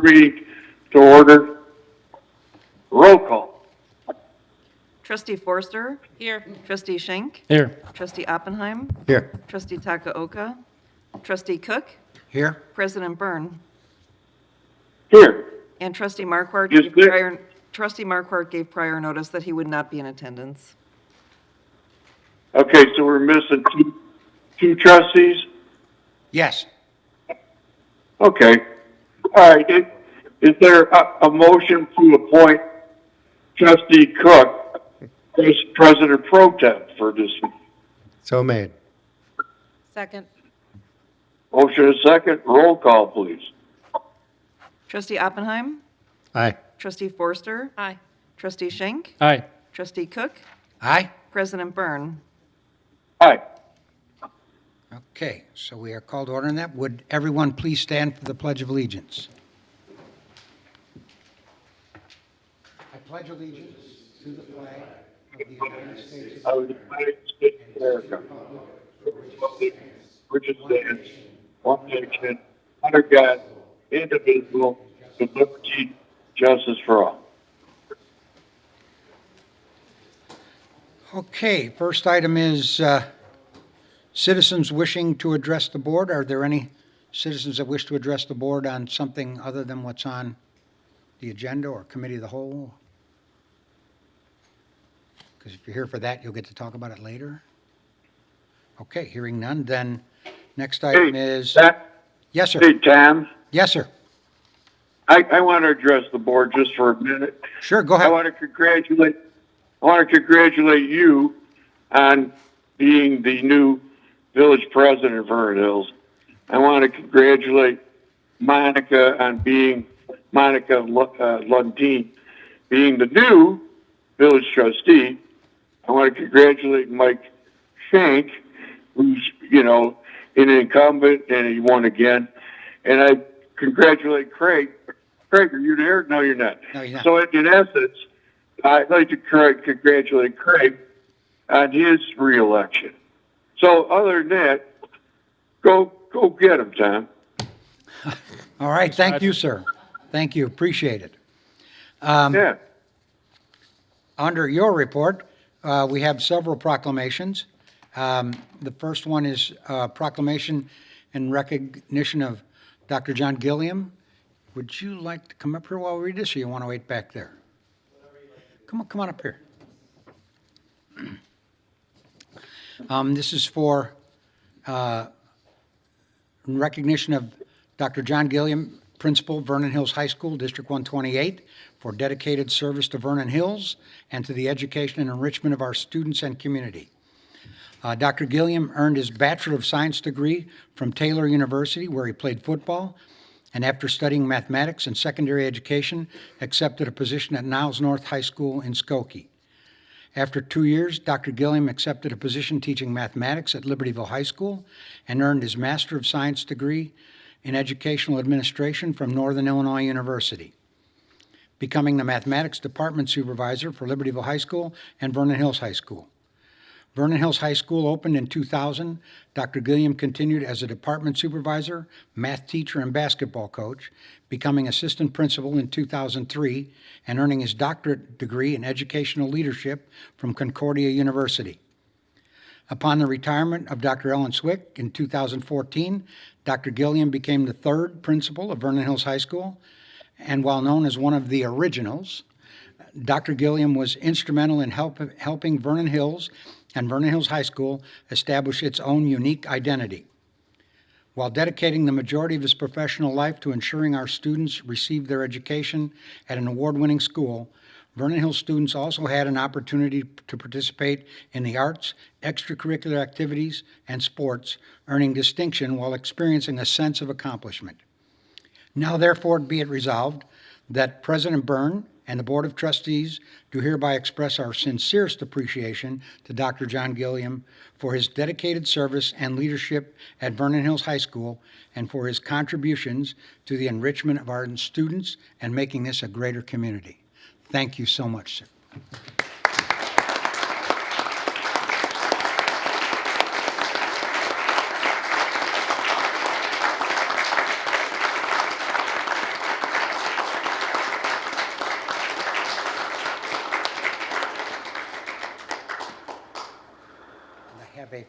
meeting to order. Roll call. Trustee Forster? Here. Trustee Schenk? Here. Trustee Oppenheim? Here. Trustee Takaoka? Trustee Cook? Here. President Byrne? Here. And Trustee Marquardt Yes, gave ma'am. gave prior notice that he would not be in attendance. Okay, so we're missing two trustees? Yes. Okay. All right. Is there a motion to appoint Trustee Cook as President Pro Tem for this? So made. Second. Motion is second. Roll call, please. Trustee Oppenheim? Aye. Trustee Forster? Aye. Trustee Schenk? Aye. Trustee Cook? Aye. President Byrne? Aye. Okay, so we are called to order on that. Would everyone please stand for the Pledge of Allegiance? I pledge allegiance to the flag of the United States I was United States of America, which stands one nation, under God, indivisible, with liberty, justice for all. Okay, first item is citizens wishing to address the board. Are there any citizens that wish to address the board on something other than what's on the agenda or committee of the whole? Because if you're here for that, you'll get to talk about it later. Okay, hearing none, then next item is... Yes, sir. Hey, Tom, Yes, sir. I want to address the board just for a minute. Sure, go I ahead. want to congratulate you on being the new village president of Vernon Hills. I want to congratulate Monica on being Lundeen, being the new village trustee. I want to congratulate Mike Shank, who's, an incumbent and he won again. And I congratulate Craig. Craig, are you there? No, you're not. No, you're not. So in essence, I'd like to congratulate Craig on his reelection. So other than that, go get him, Tom. All right, thank you, sir. Thank you, appreciate it. Yeah. Under your report, we have several proclamations. The first one is proclamation in recognition of Dr. John Guillaume. Would you like to come up here while we read this, or you want to wait back there? Come on up here. This is for in recognition of Dr. John Guillaume, Principal, Vernon Hills High School, District 128, for dedicated service to Vernon Hills and to the education and enrichment of our students and community. Dr. Guillaume earned his Bachelor of Science degree from Taylor University, where he played football, and after studying mathematics and secondary education, accepted a position at Niles North High School in Skokie. After 2 years, Dr. Guillaume accepted a position teaching mathematics at Libertyville High School and earned his Master of Science degree in Educational Administration from Northern Illinois University, becoming the Mathematics Department Supervisor for Libertyville High School and Vernon Hills High School. Vernon Hills High School opened in 2000. Dr. Guillaume continued as a department supervisor, math teacher, and basketball coach, becoming assistant principal in 2003 and earning his doctorate degree in educational leadership from Concordia University. Upon the retirement of Dr. Ellen Swick in 2014, Dr. Guillaume became the third principal of Vernon Hills High School, and while known as one of the originals, Dr. Guillaume was instrumental in helping Vernon Hills and Vernon Hills High School establish its own unique identity. While dedicating the majority of his professional life to ensuring our students received their education at an award-winning school, Vernon Hills students also had an opportunity to participate in the arts, extracurricular activities, and sports, earning distinction while experiencing a sense of accomplishment. Now therefore be it resolved that President Byrne and the Board of Trustees do hereby express our sincerest appreciation to Dr. John Guillaume for his dedicated service and leadership at Vernon Hills High School and for his contributions to the enrichment of our students and making this a greater community. Thank you so much, sir.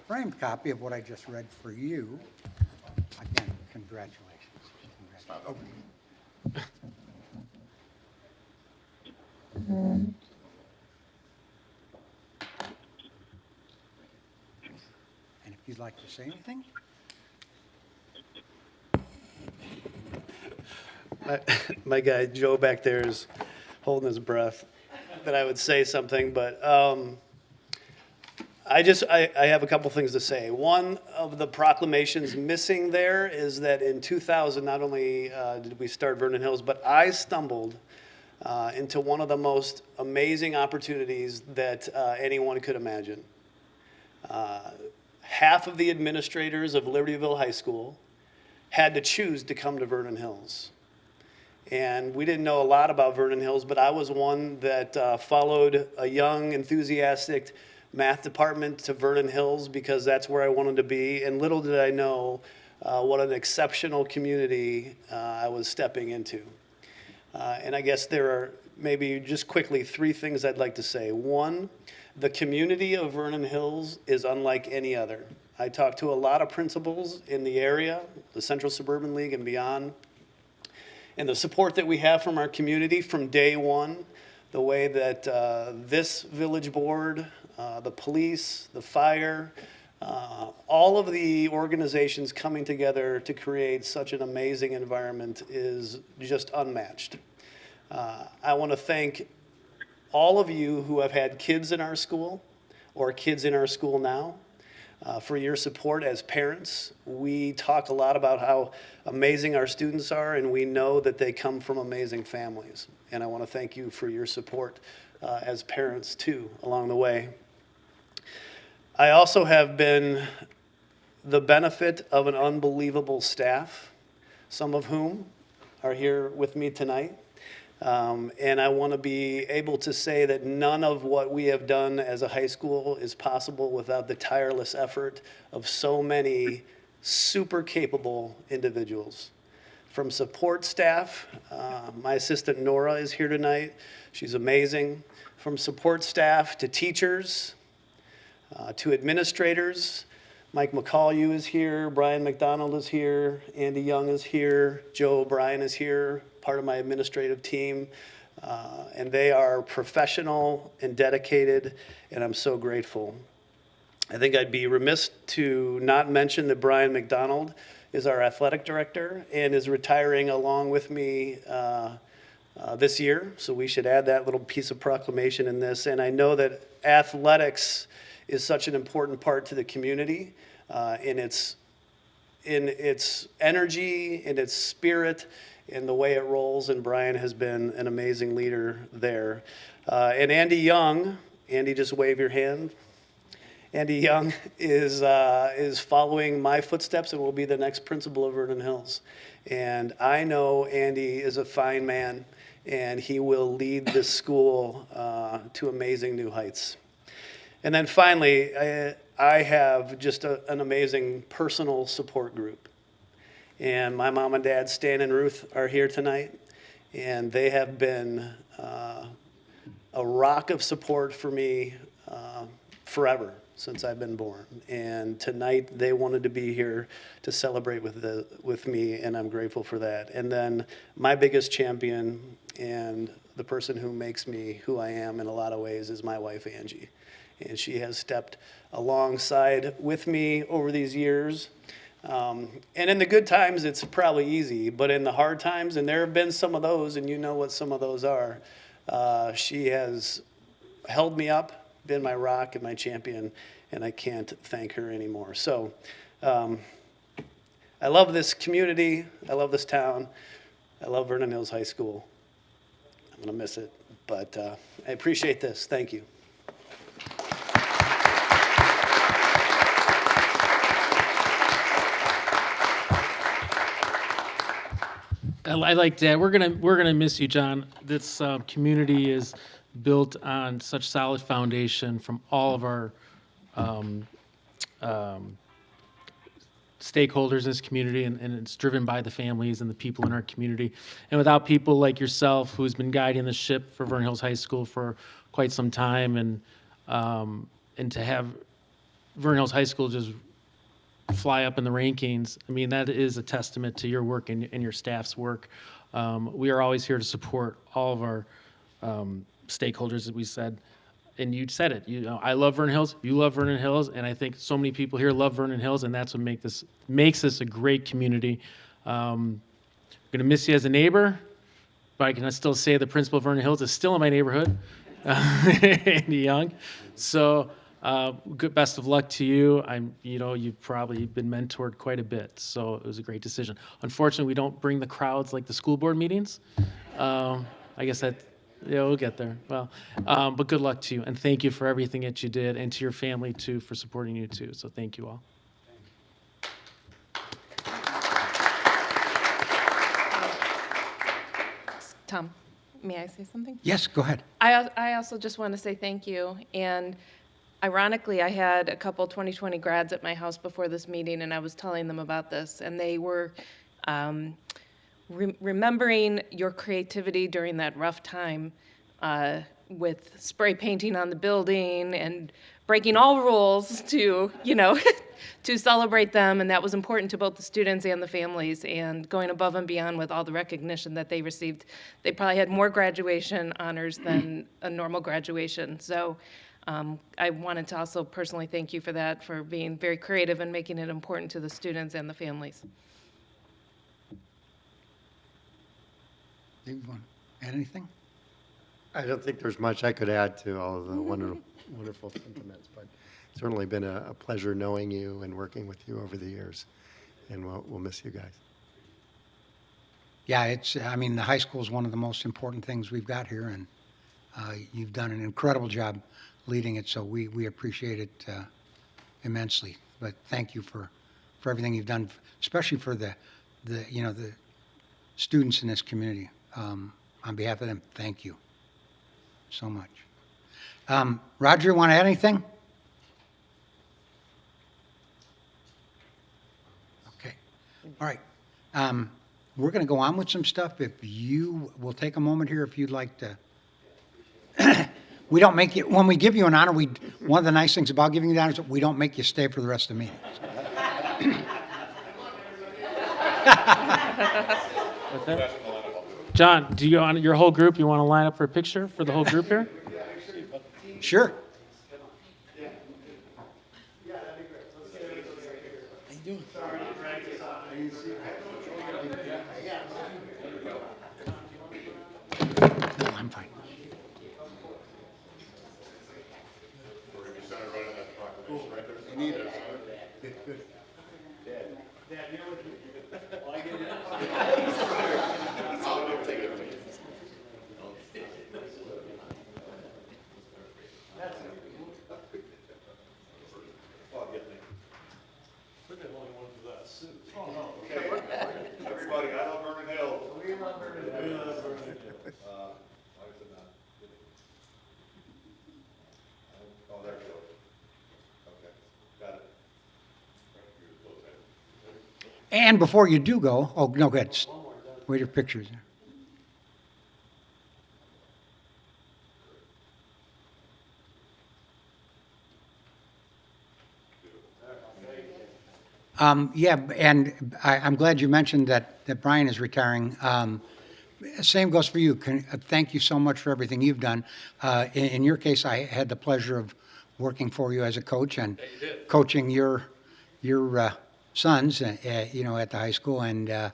framed copy of what I just read for you. Again, congratulations. Oh. And if you'd like to say anything? My guy Joe back there is holding his breath that I would say something, but I have a couple things to say. One of the proclamations missing there is that in 2000, not only did we start Vernon Hills, but I stumbled into one of the most amazing opportunities that anyone could imagine. Half of the administrators of Libertyville High School had to choose to come to Vernon Hills. And we didn't know a lot about Vernon Hills, but I was one that followed a young, enthusiastic math department to Vernon Hills because that's where I wanted to be. And little did I know what an exceptional community I was stepping into. And I guess there are maybe just quickly 3 things I'd like to say. One, the community of Vernon Hills is unlike any other. I talked to a lot of principals in the area, the Central Suburban League and beyond, and the support that we have from our community from day one, the way that this village board, the police, the fire, all of the organizations coming together to create such an amazing environment is just unmatched. I want to thank all of you who have had kids in our school or kids in our school now. For your support as parents. We talk a lot about how amazing our students are, and we know that they come from amazing families. And I want to thank you for your support as parents, too, along the way. I also have been the benefit of an unbelievable staff, some of whom are here with me tonight. And I want to be able to say that none of what we have done as a high school is possible without the tireless effort of so many super capable individuals. From support staff, my assistant Nora is here tonight. She's amazing. From support staff to teachers, to administrators, Mike McCall is here, Brian McDonald is here, Andy Young is here, Joe O'Brien is here, part of my administrative team, and they are professional and dedicated, and I'm so grateful. I think I'd be remiss to not mention that Brian McDonald is our athletic director and is retiring along with me this year, so we should add that little piece of proclamation in this. And I know that athletics is such an important part to the community in its energy, in its spirit, in the way it rolls, and Brian has been an amazing leader there. And Andy Young, Andy, just wave your hand. Andy Young is following my footsteps and will be the next principal of Vernon Hills. And I know Andy is a fine man, and he will lead this school to amazing new heights. And then finally, I have just an amazing personal support group. And my mom and dad, Stan and Ruth, are here tonight. And they have been a rock of support for me forever since I've been born. And tonight they wanted to be here to celebrate with me, and I'm grateful for that. And then my biggest champion and the person who makes me who I am in a lot of ways is my wife, Angie. And she has stepped alongside with me over these years. And in the good times, it's probably easy, but in the hard times, and there have been some of those, and you know what some of those are, she has held me up, been my rock and my champion, and I can't thank her anymore. So I love this community. I love this town. I love Vernon Hills High School. I'm going to miss it, but I appreciate this. Thank you. I like that. We're gonna miss you, John. This community is built on such solid foundation from all of our stakeholders in this community, and it's driven by the families and the people in our community. And without people like yourself, who's been guiding the ship for Vernon Hills High School for quite some time, and to have Vernon Hills High School just fly up in the rankings, I mean, that is a testament to your work and your staff's work. We are always here to support all of our stakeholders, as we said. And you said it, you know, I love Vernon Hills, you love Vernon Hills, and I think so many people here love Vernon Hills, and that's what makes this a great community. I'm gonna miss you as a neighbor, but I can still say the principal of Vernon Hills is still in my neighborhood, Andy Young. So, good, best of luck to you. You've probably been mentored quite a bit, so it was a great decision. Unfortunately, we don't bring the crowds like the school board meetings. I guess we'll get there. Well, but good luck to you, and thank you for everything that you did, and to your family too for supporting you too. So thank you all. Tom, may I say something? Yes, go ahead. I also just want to say thank you. And ironically, I had a couple 2020 grads at my house before this meeting, and I was telling them about this, and they were remembering your creativity during that rough time with spray painting on the building and breaking all rules to, to celebrate them. And that was important to both the students and the families, and going above and beyond with all the recognition that they received. They probably had more graduation honors than a normal graduation. So I wanted to also personally thank you for that, for being very creative and making it important to the students and the families. Do you want to add anything? I don't think there's much I could add to all of the wonderful sentiments, but it's certainly been a pleasure knowing you and working with you over the years, and we'll miss you guys. Yeah, the high school is one of the most important things we've got here, and you've done an incredible job leading it, so we appreciate it immensely. But thank you for everything you've done, especially for the students in this community. On behalf of them, thank you so much. Roger, you want to add anything? Okay. All right. We're going to go on with some stuff. If you will take a moment here, if you'd like to. We don't make you, when we give you an honor, one of the nice things about giving you the honor is that we don't make you stay for the rest of the meeting. What's that? John, do you, on your whole group, you want to line up for a picture for the whole group here? Sure. No, I'm fine. Everybody, I love Vernon Hills. We love Vernon Hills. We love Vernon Hills. Oh, there it goes. Okay, got it. And before you do go, oh, no, go ahead. Wait your pictures. Yeah, and I'm glad you mentioned that Brian is retiring. Same goes for you. Thank you so much for everything you've done. In your case, I had the pleasure of working for you as a coach and coaching your sons, at the high school. And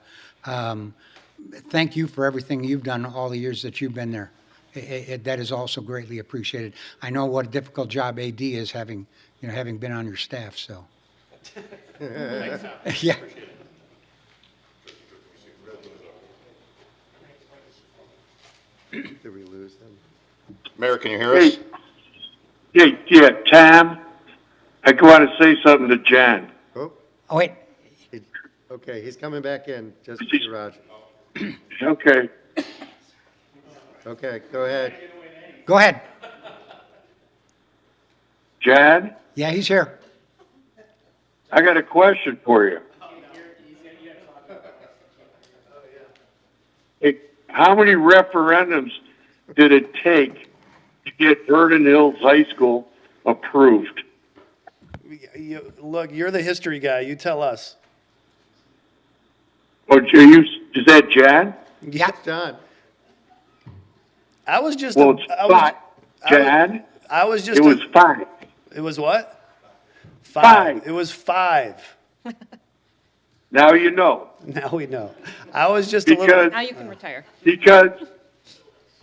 thank you for everything you've done all the years that you've been there. That is also greatly appreciated. I know what a difficult job AD is, having been on your staff. So. Yeah. Did we lose them? Mayor, can you hear us? Yeah, Tom, I want to say something to John. Oh, Oh, wait. okay, he's coming back in, just to you, Roger. Okay. Okay, go ahead. Go ahead. John, Yeah, he's here. I got a question for you. Hey, how many referendums did it take to get Vernon Hills High School approved? Look, you're the history guy. You tell us. Oh, is that John? Yeah, John. I was just Well, a, it's I was, five. I was, John, I was just it was a, 5. it was what? Five. It was 5. Now you know. Now we know. I was just a little. Because, Now you can retire. because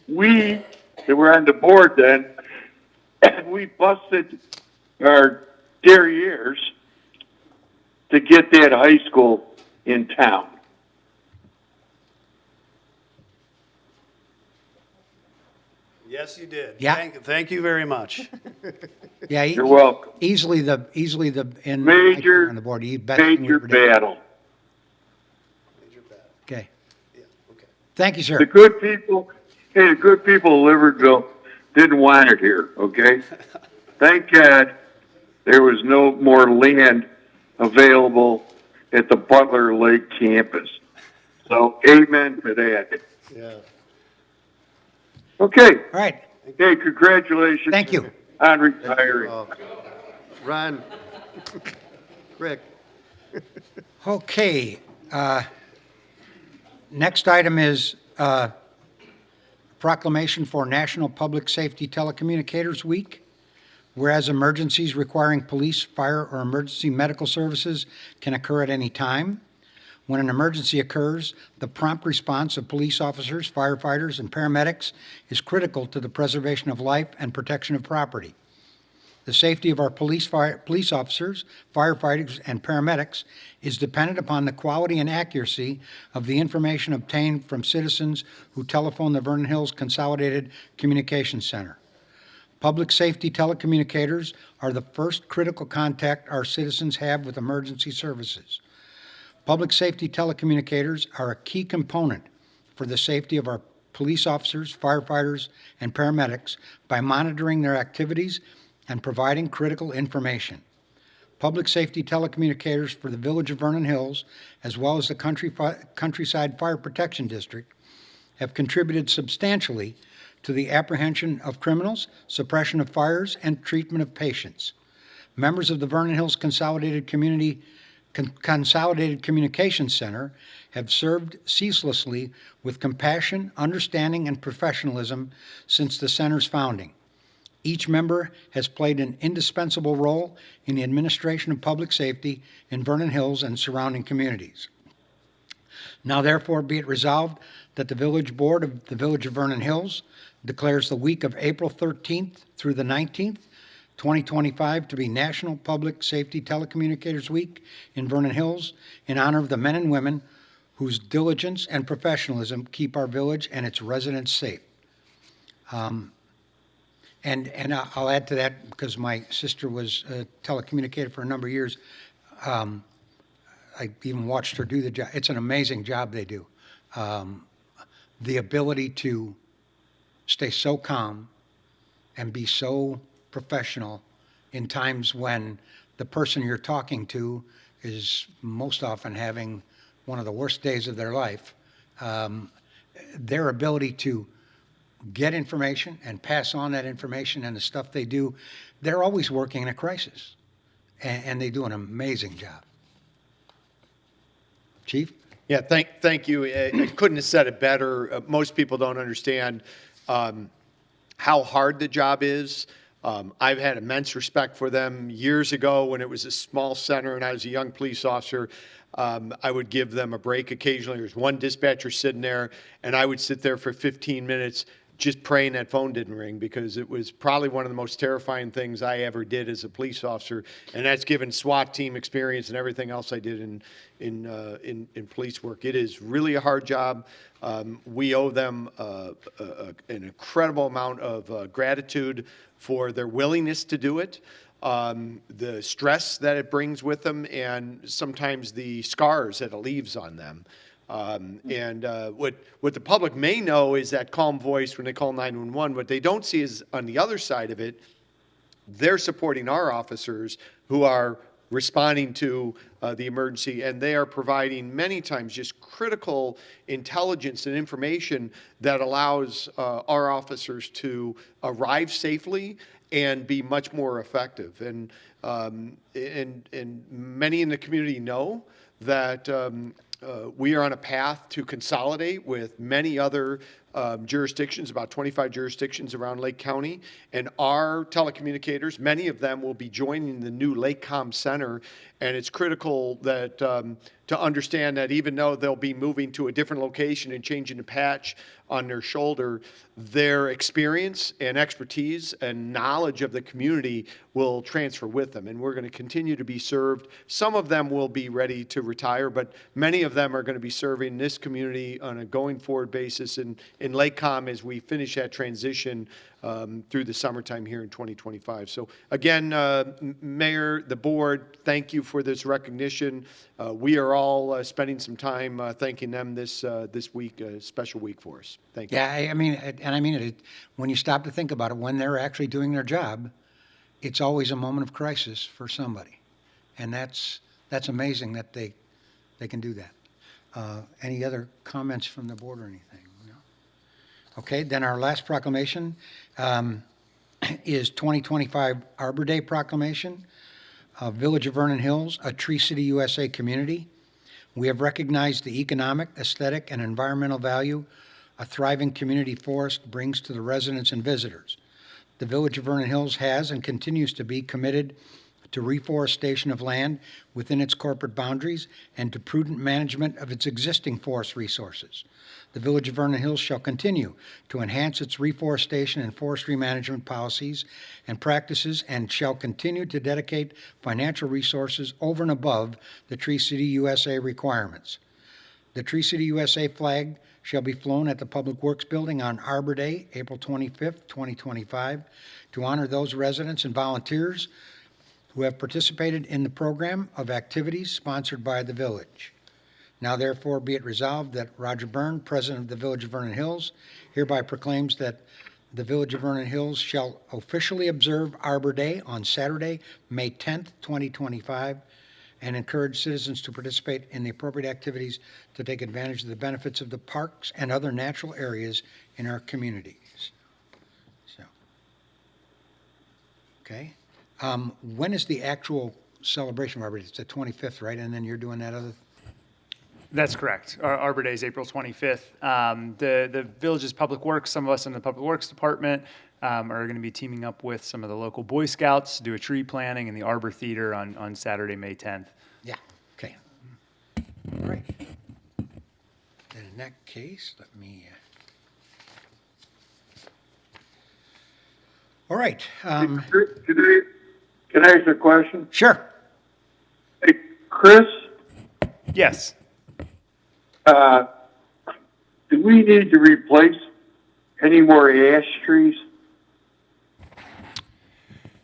we, that were on the board then, we busted our derrieres to get that high school in town. Yes, you did. Yeah. Thank you very much. Yeah, You're welcome. easily the, in. Major, On the board, best thing we major ever did. battle. Okay. Yeah, okay. Thank you, The sir. good people, hey, the good people of Liverpool didn't want it here, okay? Thank God there was no more land available at the Butler Lake campus. So amen to that. Yeah. Okay, All right, hey, congratulations. thank you. On retiring. Oh, Ron. Rick. Okay, next item is proclamation for National Public Safety Telecommunicators Week. Whereas emergencies requiring police, fire, or emergency medical services can occur at any time. When an emergency occurs, the prompt response of police officers, firefighters, and paramedics is critical to the preservation of life and protection of property. The safety of our police officers, firefighters, and paramedics is dependent upon the quality and accuracy of the information obtained from citizens who telephone the Vernon Hills Consolidated Communications Center. Public safety telecommunicators are the first critical contact our citizens have with emergency services. Public safety telecommunicators are a key component for the safety of our police officers, firefighters, and paramedics by monitoring their activities and providing critical information. Public safety telecommunicators for the Village of Vernon Hills, as well as the Countryside Fire Protection District, have contributed substantially to the apprehension of criminals, suppression of fires, and treatment of patients. Members of the Vernon Hills Consolidated Communications Center have served ceaselessly with compassion, understanding, and professionalism since the center's founding. Each member has played an indispensable role in the administration of public safety in Vernon Hills and surrounding communities. Now therefore be it resolved that the Village Board of the Village of Vernon Hills declares the week of April 13th through the 19th, 2025 to be National Public Safety Telecommunicators Week in Vernon Hills in honor of the men and women whose diligence and professionalism keep our village and its residents safe. And I'll add to that because my sister was a telecommunicator for a number of years. I even watched her do the job. It's an amazing job they do. The ability to stay so calm and be so professional in times when the person you're talking to is most often having one of the worst days of their life. Their ability to get information and pass on that information and the stuff they do, they're always working in a crisis. And they do an amazing job. Chief? Yeah, thank you. I couldn't have said it better. Most people don't understand how hard the job is. I've had immense respect for them. Years ago, when it was a small center and I was a young police officer, I would give them a break occasionally. There was one dispatcher sitting there, and I would sit there for 15 minutes just praying that phone didn't ring, because it was probably one of the most terrifying things I ever did as a police officer, and that's given SWAT team experience and everything else I did in police work. It is really a hard job. We owe them an incredible amount of gratitude for their willingness to do it, the stress that it brings with them, and sometimes the scars that it leaves on them. What the public may know is that calm voice when they call 911. What they don't see is on the other side of it, they're supporting our officers who are responding to the emergency, and they are providing many times just critical intelligence and information that allows our officers to arrive safely and be much more effective. And and many in the community know that we are on a path to consolidate with many other jurisdictions, about 25 jurisdictions around Lake County. And our telecommunicators, many of them will be joining the new Lake Com Center. And it's critical that to understand that even though they'll be moving to a different location and changing the patch on their shoulder, their experience and expertise and knowledge of the community will transfer with them. And we're going to continue to be served. Some of them will be ready to retire, but many of them are going to be serving this community on a going forward basis in Lake Com as we finish that transition through the summertime here in 2025. So again, Mayor, the board, thank you for this recognition. We are all spending some time thanking them this week, a special week for us. Thank you. Yeah, I mean, and I mean it, when you stop to think about it, when they're actually doing their job, it's always a moment of crisis for somebody. And that's amazing that they can do that. Any other comments from the board or anything? No? Okay, then our last proclamation is 2025 Arbor Day proclamation. Village of Vernon Hills, a Tree City, USA community. We have recognized the economic, aesthetic, and environmental value a thriving community forest brings to the residents and visitors. The Village of Vernon Hills has and continues to be committed to reforestation of land within its corporate boundaries and to prudent management of its existing forest resources. The Village of Vernon Hills shall continue to enhance its reforestation and forestry management policies and practices and shall continue to dedicate financial resources over and above the Tree City USA requirements. The Tree City USA flag shall be flown at the Public Works Building on Arbor Day, April 25th, 2025, to honor those residents and volunteers who have participated in the program of activities sponsored by the village. Now therefore be it resolved that Roger Byrne, President of the Village of Vernon Hills, hereby proclaims that the Village of Vernon Hills shall officially observe Arbor Day on Saturday, May 10th, 2025, and encourage citizens to participate in the appropriate activities to take advantage of the benefits of the parks and other natural areas in our communities. So, okay. When is the actual celebration of Arbor Day? It's the 25th, right? And then you're doing that other? That's correct. Arbor Day is April 25th. The village's Public Works, some of us in the Public Works Department are going to be teaming up with some of the local Boy Scouts to do a tree planting in the Arbor Theater on Saturday, May 10th. Yeah, okay. All right. Then in that case, let me... All right. Can I ask a question? Sure. Hey, Chris, Yes. do we need to replace any more ash trees?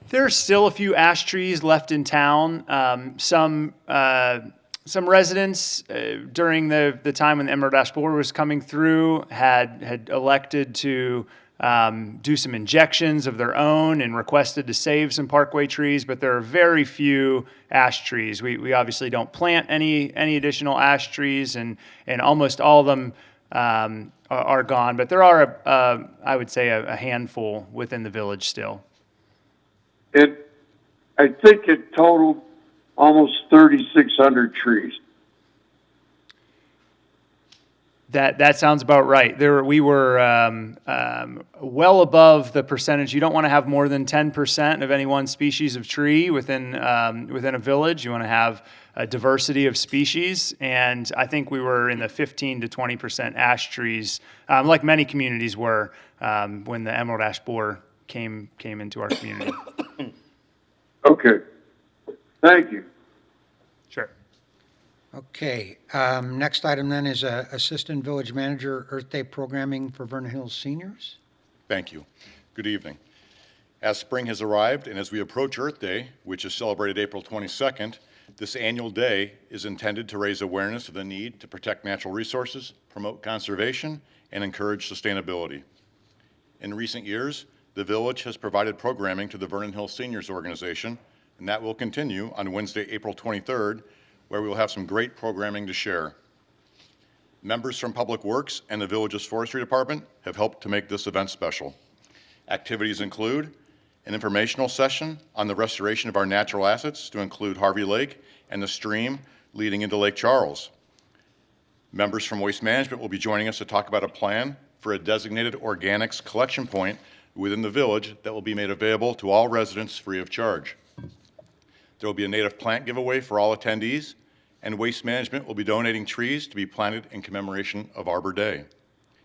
There's still a few ash trees left in town. Some residents during the time when the Emerald Ash Borer was coming through had elected to do some injections of their own and requested to save some parkway trees, but there are very few ash trees. We obviously don't plant any additional ash trees, and almost all of them are gone. But there are, I would say, a handful within the village still. I think it totaled almost 3,600 trees. That sounds about right. We were well above the percentage. You don't want to have more than 10% of any one species of tree within a village. You want to have a diversity of species, and I think we were in the 15 to 20% ash trees, like many communities were when the Emerald Ash Borer came into our community. Okay. Thank you. Sure. Okay. Next item then is Assistant Village Manager Earth Day Programming for Vernon Hills Seniors. Thank you. Good evening. As spring has arrived and as we approach Earth Day, which is celebrated April 22nd, this annual day is intended to raise awareness of the need to protect natural resources, promote conservation, and encourage sustainability. In recent years, the village has provided programming to the Vernon Hills Seniors Organization, and that will continue on Wednesday, April 23rd, where we will have some great programming to share. Members from Public Works and the village's Forestry Department have helped to make this event special. Activities include an informational session on the restoration of our natural assets to include Harvey Lake and the stream leading into Lake Charles. Members from Waste Management will be joining us to talk about a plan for a designated organics collection point within the village that will be made available to all residents free of charge. There will be a native plant giveaway for all attendees, and Waste Management will be donating trees to be planted in commemoration of Arbor Day.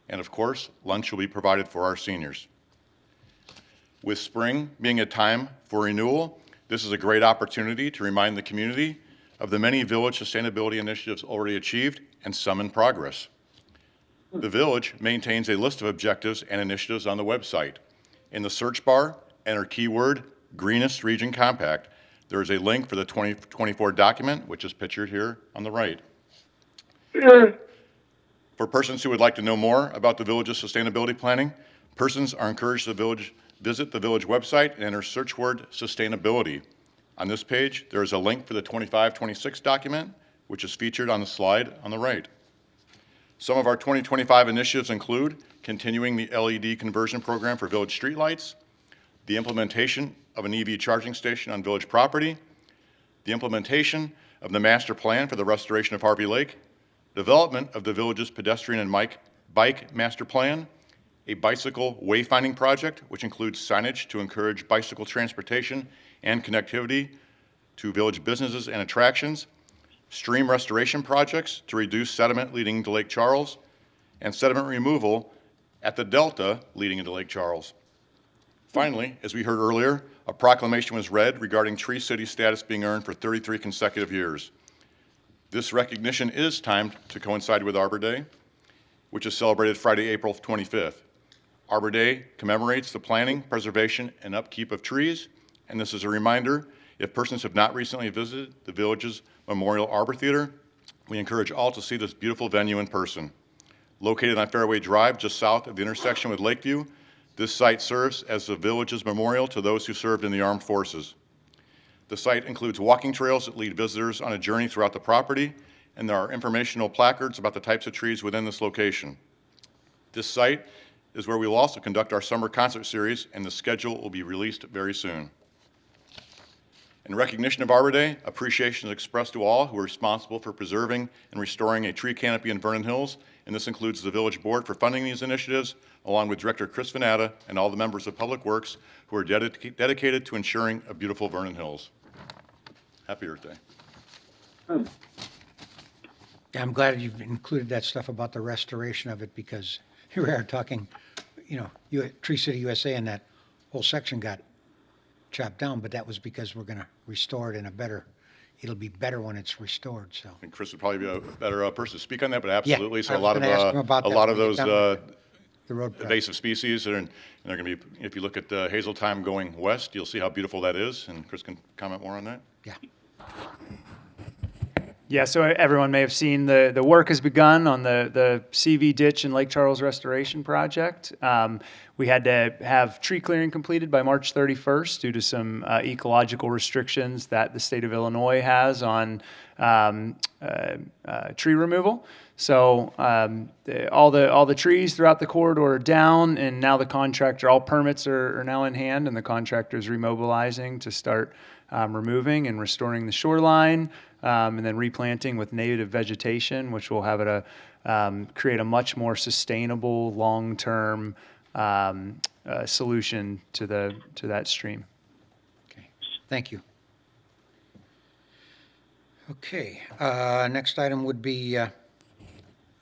And of course, lunch will be provided for our seniors. With spring being a time for renewal, this is a great opportunity to remind the community of the many village sustainability initiatives already achieved and some in progress. The village maintains a list of objectives and initiatives on the website. In the search bar, enter keyword Greenest Region Compact. There is a link for the 2024 document, which is pictured here on the right. For persons who would like to know more about the village's sustainability planning, persons are encouraged to visit the village website and enter search word sustainability. On this page, there is a link for the 25-26 document, which is featured on the slide on the right. Some of our 2025 initiatives include continuing the LED conversion program for village streetlights, the implementation of an EV charging station on village property, the implementation of the master plan for the restoration of Harvey Lake, development of the village's pedestrian and bike master plan, a bicycle wayfinding project, which includes signage to encourage bicycle transportation and connectivity to village businesses and attractions, stream restoration projects to reduce sediment leading to Lake Charles, and sediment removal at the delta leading into Lake Charles. Finally, as we heard earlier, a proclamation was read regarding Tree City status being earned for 33 consecutive years. This recognition is timed to coincide with Arbor Day, which is celebrated Friday, April 25th. Arbor Day commemorates the planting, preservation, and upkeep of trees, and this is a reminder, if persons have not recently visited the village's Memorial Arbor Theater, we encourage all to see this beautiful venue in person. Located on Fairway Drive, just south of the intersection with Lakeview, this site serves as the village's memorial to those who served in the armed forces. The site includes walking trails that lead visitors on a journey throughout the property, and there are informational placards about the types of trees within this location. This site is where we will also conduct our summer concert series, and the schedule will be released very soon. In recognition of Arbor Day, appreciation is expressed to all who are responsible for preserving and restoring a tree canopy in Vernon Hills, and this includes the village board for funding these initiatives, along with Director Chris Venata and all the members of Public Works who are dedicated to ensuring a beautiful Vernon Hills. Happy Earth Day. Yeah, I'm glad you've included that stuff about the restoration of it, because here we are talking, Tree City USA, and that whole section got chopped down, but that was because we're going to restore it it'll be better when it's restored, so. And Chris would probably be a better person to speak on that, but absolutely. Yeah, So I was gonna ask him about a that lot of when we those get done with the road project. invasive species, and they're going to be, if you look at Hazeltime going west, you'll see how beautiful that is, and Chris can comment more on that. Yeah. Yeah, so everyone may have seen the work has begun on the CV ditch and Lake Charles restoration project. We had to have tree clearing completed by March 31st due to some ecological restrictions that the state of Illinois has on tree removal. So all the trees throughout the corridor are down, and now the contractor, all permits are now in hand, and the contractor is remobilizing to start removing and restoring the shoreline, and then replanting with native vegetation, which will have it create a much more sustainable, long-term solution to that stream. Okay, thank you. Okay, next item would be,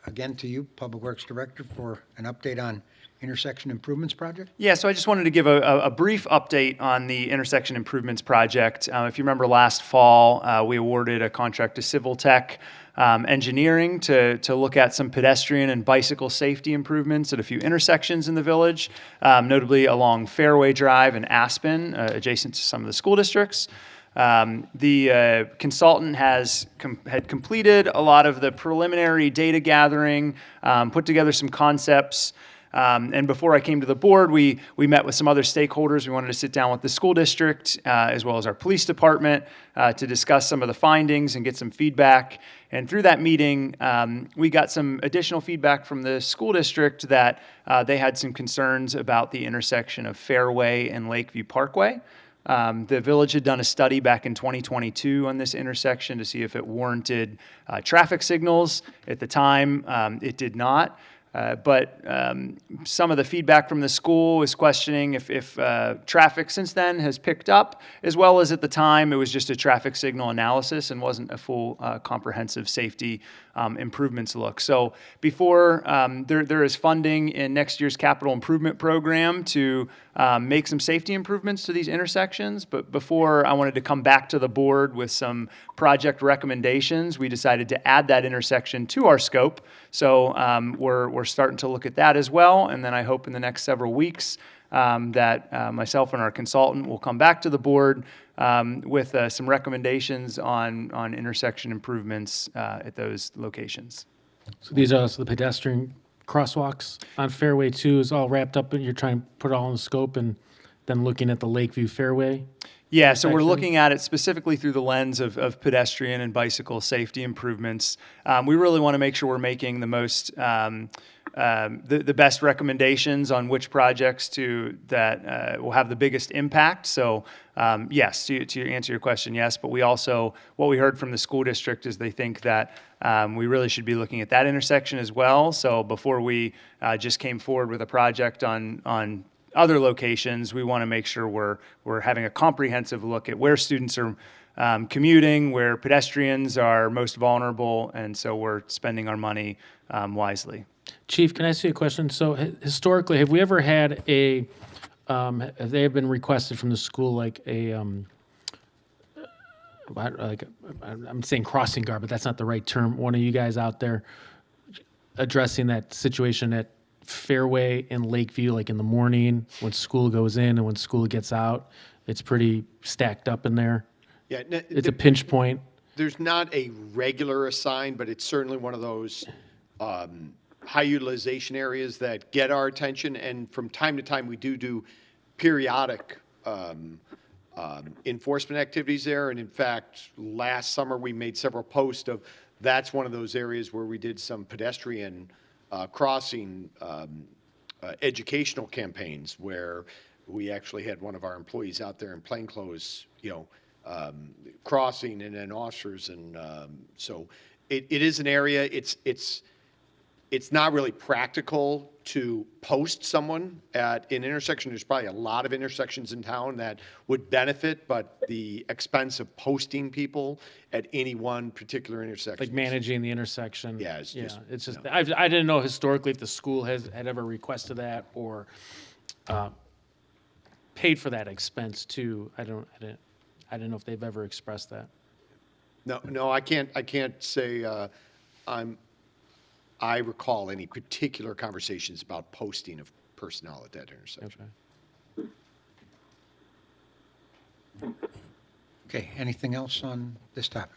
again to you, Public Works Director, for an update on intersection improvements project? Yeah, so I just wanted to give a brief update on the intersection improvements project. If you remember last fall, we awarded a contract to Civil Tech Engineering to look at some pedestrian and bicycle safety improvements at a few intersections in the village, notably along Fairway Drive and Aspen, adjacent to some of the school districts. The consultant had completed a lot of the preliminary data gathering, put together some concepts. And before I came to the board, we met with some other stakeholders. We wanted to sit down with the school district as well as our police department to discuss some of the findings and get some feedback. And through that meeting, we got some additional feedback from the school district that they had some concerns about the intersection of Fairway and Lakeview Parkway. The village had done a study back in 2022 on this intersection to see if it warranted traffic signals. At the time, it did not. But some of the feedback from the school is questioning if traffic since then has picked up, as well as at the time it was just a traffic signal analysis and wasn't a full comprehensive safety improvements look. So before there is funding in next year's capital improvement program to make some safety improvements to these intersections, but before I wanted to come back to the board with some project recommendations, we decided to add that intersection to our scope. So we're starting to look at that as well, and then I hope in the next several weeks that myself and our consultant will come back to the board with some recommendations on intersection improvements at those locations. So these are also the pedestrian crosswalks on Fairway 2 is all wrapped up, and you're trying to put it all in the scope and then looking at the Lakeview Fairway? Yeah, so we're intersection? looking at it specifically through the lens of pedestrian and bicycle safety improvements. We really want to make sure we're making the most, the best recommendations on which projects that will have the biggest impact. So yes, to answer your question, yes, but we also, what we heard from the school district is they think that we really should be looking at that intersection as well. So before we just came forward with a project on other locations, we want to make sure we're having a comprehensive look at where students are commuting, where pedestrians are most vulnerable, and so we're spending our money wisely. Chief, can I ask you a question? So historically, have we ever had have they been requested from the school like I'm saying crossing guard, but that's not the right term. One of you guys out there addressing that situation at Fairway and Lakeview, like in the morning when school goes in and when school gets out, it's pretty stacked up in there. Yeah, It's a pinch point. there's not a regular assign, but it's certainly one of those high utilization areas that get our attention. And from time to time, we do periodic enforcement activities there. And in fact, last summer, we made several posts of that's one of those areas where we did some pedestrian crossing educational campaigns where we actually had one of our employees out there in plainclothes, crossing, and then officers. And so it is an area, it's not really practical to post someone at an intersection. There's probably a lot of intersections in town that would benefit, but the expense of posting people at any one particular intersection. Like managing the intersection. Yeah, it's just, it's just no. I didn't know historically if the school had ever requested that or paid for that expense too. I didn't know if they've ever expressed that. No, I can't say I recall any particular conversations about posting of personnel at that intersection. Okay. Okay, anything else on this topic?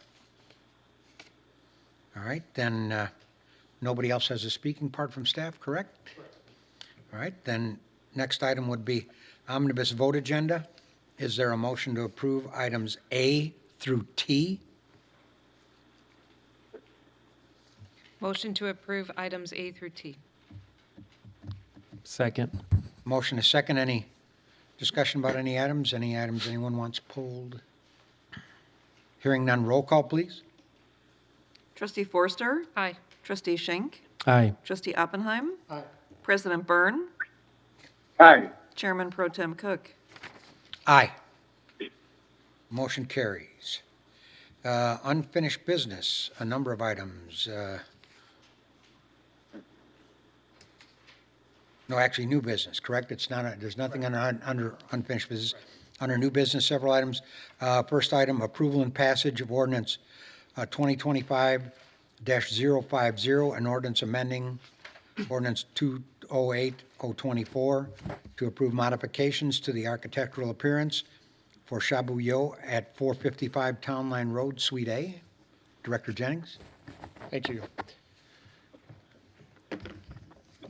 All right, then nobody else has a speaking part from staff, correct? All right, then next item would be omnibus vote agenda. Is there a motion to approve items A through T? Motion to approve items A through T. Second. Motion is second. Any discussion about any items? Any items anyone wants pulled? Hearing none, roll call, please. Trustee Forster? Aye. Trustee Schenk? Aye. Trustee Oppenheim? Aye. President Byrne? Aye. Chairman Pro Tem Cook? Aye. Motion carries. Unfinished business, a number of items. No, actually, new business, correct? It's not, there's nothing under unfinished business. Under new business, several items. First item, approval and passage of ordinance 2025-050, an ordinance amending ordinance 208024 to approve modifications to the architectural appearance for Shabu-Yo at 455 Town Line Road, Suite A. Director Jennings? Thank you.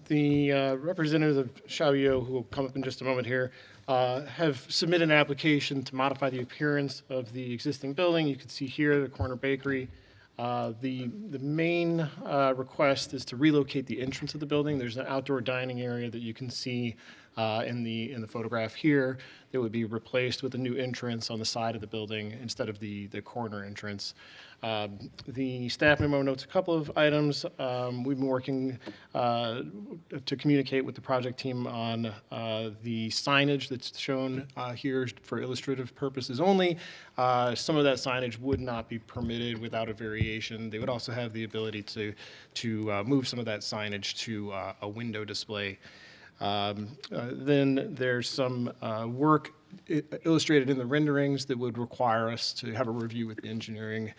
The representatives of Shabu-Yo, who will come up in just a moment here, have submitted an application to modify the appearance of the existing building. You can see here the corner bakery. The main request is to relocate the entrance of the building. There's an outdoor dining area that you can see in the photograph here that would be replaced with a new entrance on the side of the building instead of the corner entrance. The staff memo notes a couple of items. We've been working to communicate with the project team on the signage that's shown here for illustrative purposes only. Some of that signage would not be permitted without a variation. They would also have the ability to move some of that signage to a window display. Then there's some work illustrated in the renderings that would require us to have a review with the engineering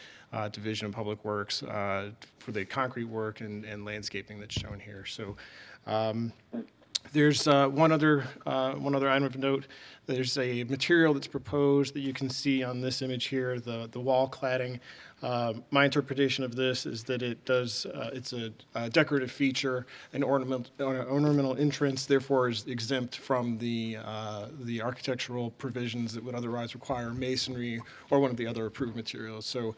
division of public works for the concrete work and landscaping that's shown here. So there's one other item of note. There's a material that's proposed that you can see on this image here, the wall cladding. My interpretation of this is that it's a decorative feature, an ornamental entrance, therefore is exempt from the architectural provisions that would otherwise require masonry or one of the other approved materials. So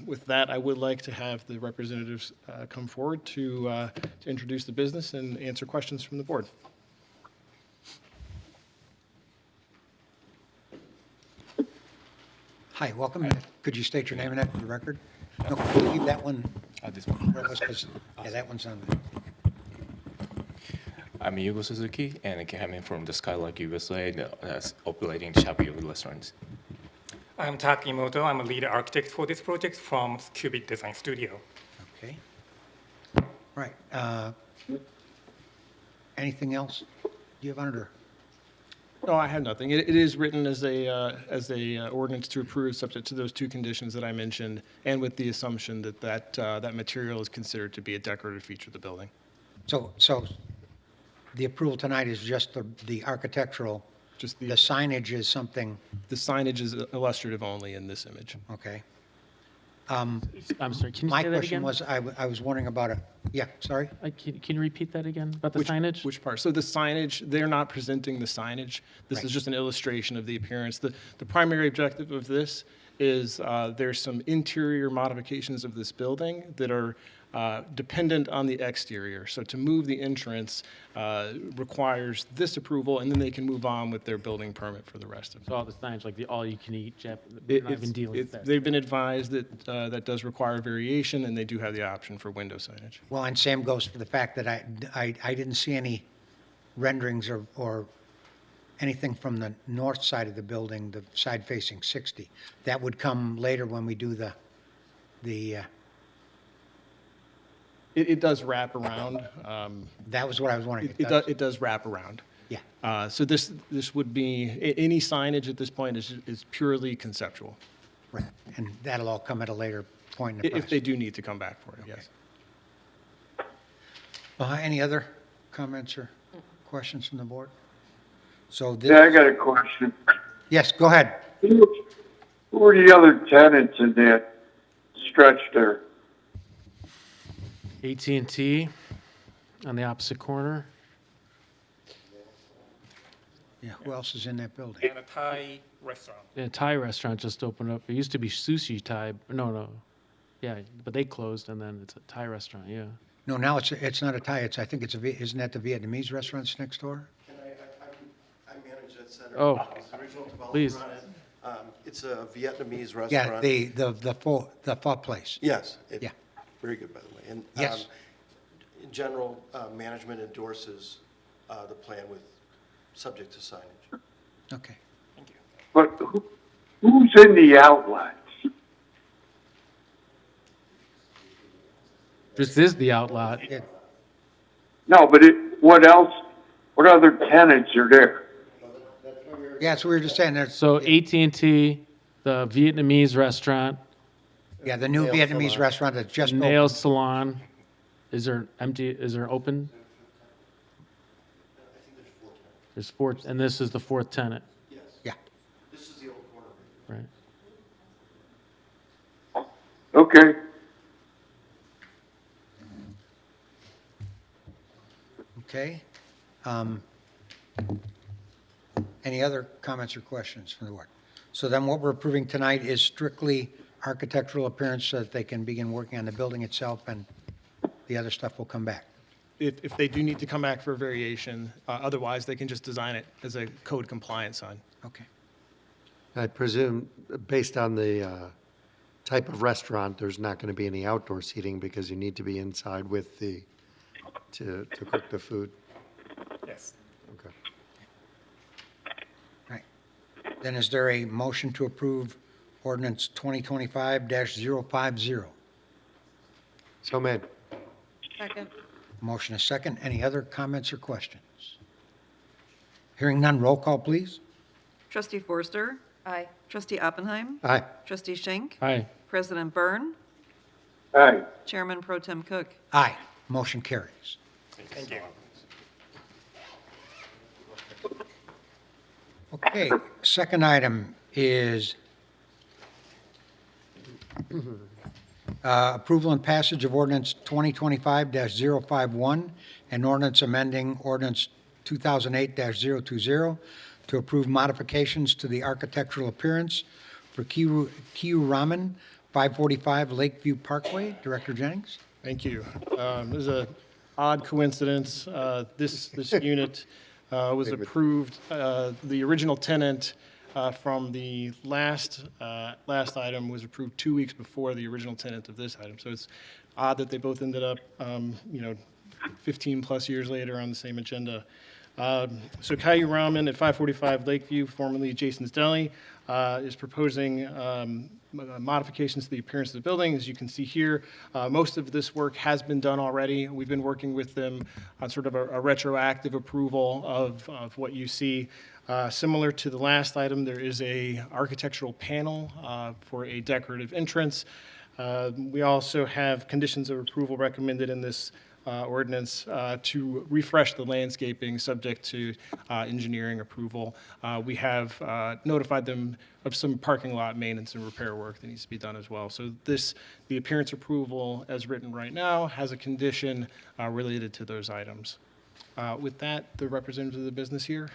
with that, I would like to have the representatives come forward to introduce the business and answer questions from the board. Hi, welcome. Could you state your name and that for the record? No, could you leave that one? This one. Yeah, that one's on there. I'm Yugo Suzuki, and I came from the Skylark USA, operating Shabu-Yo restaurants. I'm Takimoto. I'm a lead architect for this project from Qubit Design Studio. Okay. Right. Anything else? Do you have under? No, I have nothing. It is written as a ordinance to approve, subject to those two conditions that I mentioned, and with the assumption that material is considered to be a decorative feature of the building. So the approval tonight is just the architectural, Just the signage is something, the signage is illustrative only in this image. okay. I'm sorry, can you My say that question again? was, I was wondering about it. Yeah, sorry? Can you repeat that again, about the signage? Which part? So the signage, they're not presenting the signage. This Right. is just an illustration of the appearance. The primary objective of this is there's some interior modifications of this building that are dependent on the exterior. So to move the entrance requires this approval, and then they can move on with their building permit for the rest of it. So all the signage, like the all-you-can-eat, I've been dealing with that. They've been advised that that does require variation, and they do have the option for window signage. Well, and same goes for the fact that I didn't see any renderings or anything from the north side of the building, the side facing 60. That would come later when we do the It does wrap around. that was what I was wondering. It does wrap around. Yeah, So this would be, any signage at this point is purely conceptual, right. And that'll all come at a later point in the process. if they do need to come back for it, yes. Any other comments or questions from the board? So Yeah, I this, got a question. yes, go ahead. Who are the other tenants in that stretch there? AT&T on the opposite corner. Yeah, who else is in that building? And a Thai restaurant. The Thai restaurant just opened up. It used to be Sushi Thai. No. Yeah, but they closed, and then it's a Thai restaurant, yeah. No, now it's not a Thai, I think isn't that the Vietnamese restaurants next door? I manage that center. Oh, It's the original developer please. on it. It's a Vietnamese restaurant. Yeah, the pho place. Yes. Yeah. Very good, by the way. And Yes. in general, management endorses the plan with, subject to signage. Okay. But who's in the outlets? This is the outlet. Yeah. No, but what else? What other tenants are there? Yeah, so we were just saying, there's, So AT&T, the Vietnamese restaurant, yeah, the new Nail Vietnamese salon. restaurant that just nail opened. salon. Is there open? There's four, and this is the fourth tenant, Yeah, This is the old corner. right? Okay. Okay. Any other comments or questions from the board? So then what we're approving tonight is strictly architectural appearance so that they can begin working on the building itself, and the other stuff will come back. If they do need to come back for a variation, otherwise they can just design it as a code compliant sign. Okay. I presume, based on the type of restaurant, there's not going to be any outdoor seating because you need to be inside with to cook the food. Yes. Okay. Right. Then is there a motion to approve ordinance 2025-050? So made. Second. Motion is second. Any other comments or questions? Hearing none, roll call, please. Trustee Forster? Aye. Trustee Oppenheim? Aye. Trustee Schenk? Aye. President Byrne? Aye. Chairman Pro Tem Cook? Aye. Motion carries. Thank you. Okay, second item is approval and passage of ordinance 2025-051, and ordinance amending ordinance 2008-020 to approve modifications to the architectural appearance for Kyuramen, 545 Lakeview Parkway. Director Jennings? Thank you. There's a odd coincidence. This unit was approved, the original tenant from the last item was approved 2 weeks before the original tenant of this item. So it's odd that they both ended up, 15 plus years later on the same agenda. So Kyuramen at 545 Lakeview, formerly Jason's Deli, is proposing modifications to the appearance of the building. As you can see here, most of this work has been done already. We've been working with them on sort of a retroactive approval of what you see. Similar to the last item, there is a architectural panel for a decorative entrance. We also have conditions of approval recommended in this ordinance to refresh the landscaping subject to engineering approval. We have notified them of some parking lot maintenance and repair work that needs to be done as well. So the appearance approval as written right now has a condition related to those items. With that, the representative of the business here.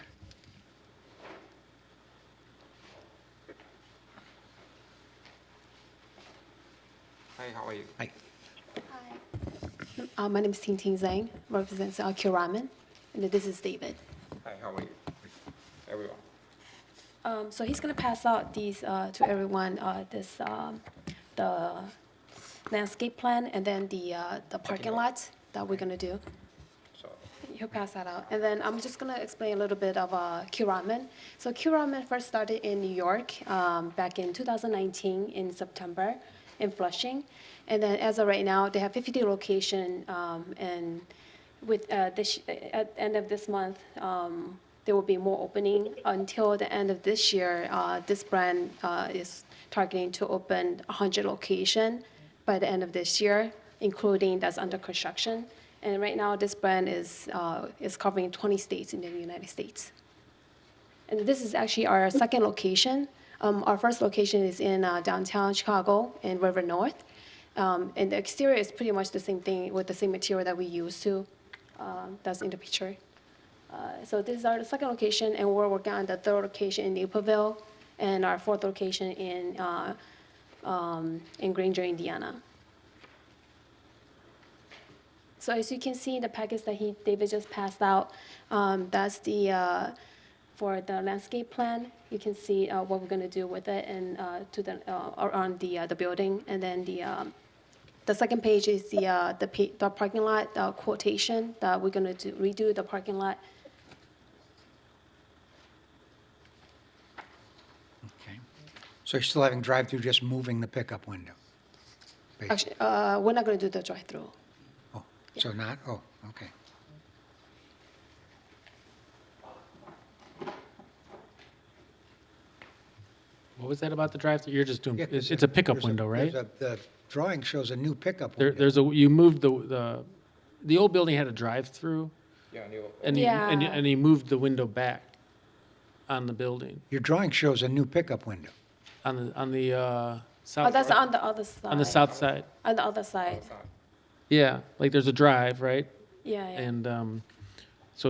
Hi, how are you? Hi. My name is Ting Ting Zhang, represents Kyuramen, and this is David. Hi, how are you? Everyone. So he's going to pass out these to everyone, the landscape plan and then the parking lot that we're going to do. So, He'll pass that out. And then I'm just going to explain a little bit of Kyuramen. So Kyuramen first started in New York back in 2019 in September in Flushing. And then as of right now, they have 50 locations, and with at the end of this month, there will be more opening. Until the end of this year, this brand is targeting to open 100 locations by the end of this year, including that's under construction. And right now, this brand is covering 20 states in the United States. And this is actually our second location. Our first location is in downtown Chicago in River North. And the exterior is pretty much the same thing with the same material that we used to. That's in the picture. So this is our second location, and we're working on the third location in Naperville, and our fourth location in Granger, Indiana. So as you can see, the package that David just passed out, that's the for the landscape plan. You can see what we're going to do with it and around the building, and then the second page is the parking lot quotation that we're going to redo the parking lot. Okay. So you're still having drive-through, just moving the pickup window? Actually, we're not going to do the drive-through. Oh, so not? Oh, okay. What was that about the drive-through? You're just doing, Yeah, it's a pickup window, right? The drawing shows a new pickup There, window. you moved the old building had a drive-through, yeah, and Yeah. you moved the window back on the building, Your drawing shows a new pickup window. on the south. Oh, that's on the other side. On the south side. On the other side. Yeah, like there's a drive, right? Yeah, yeah. And So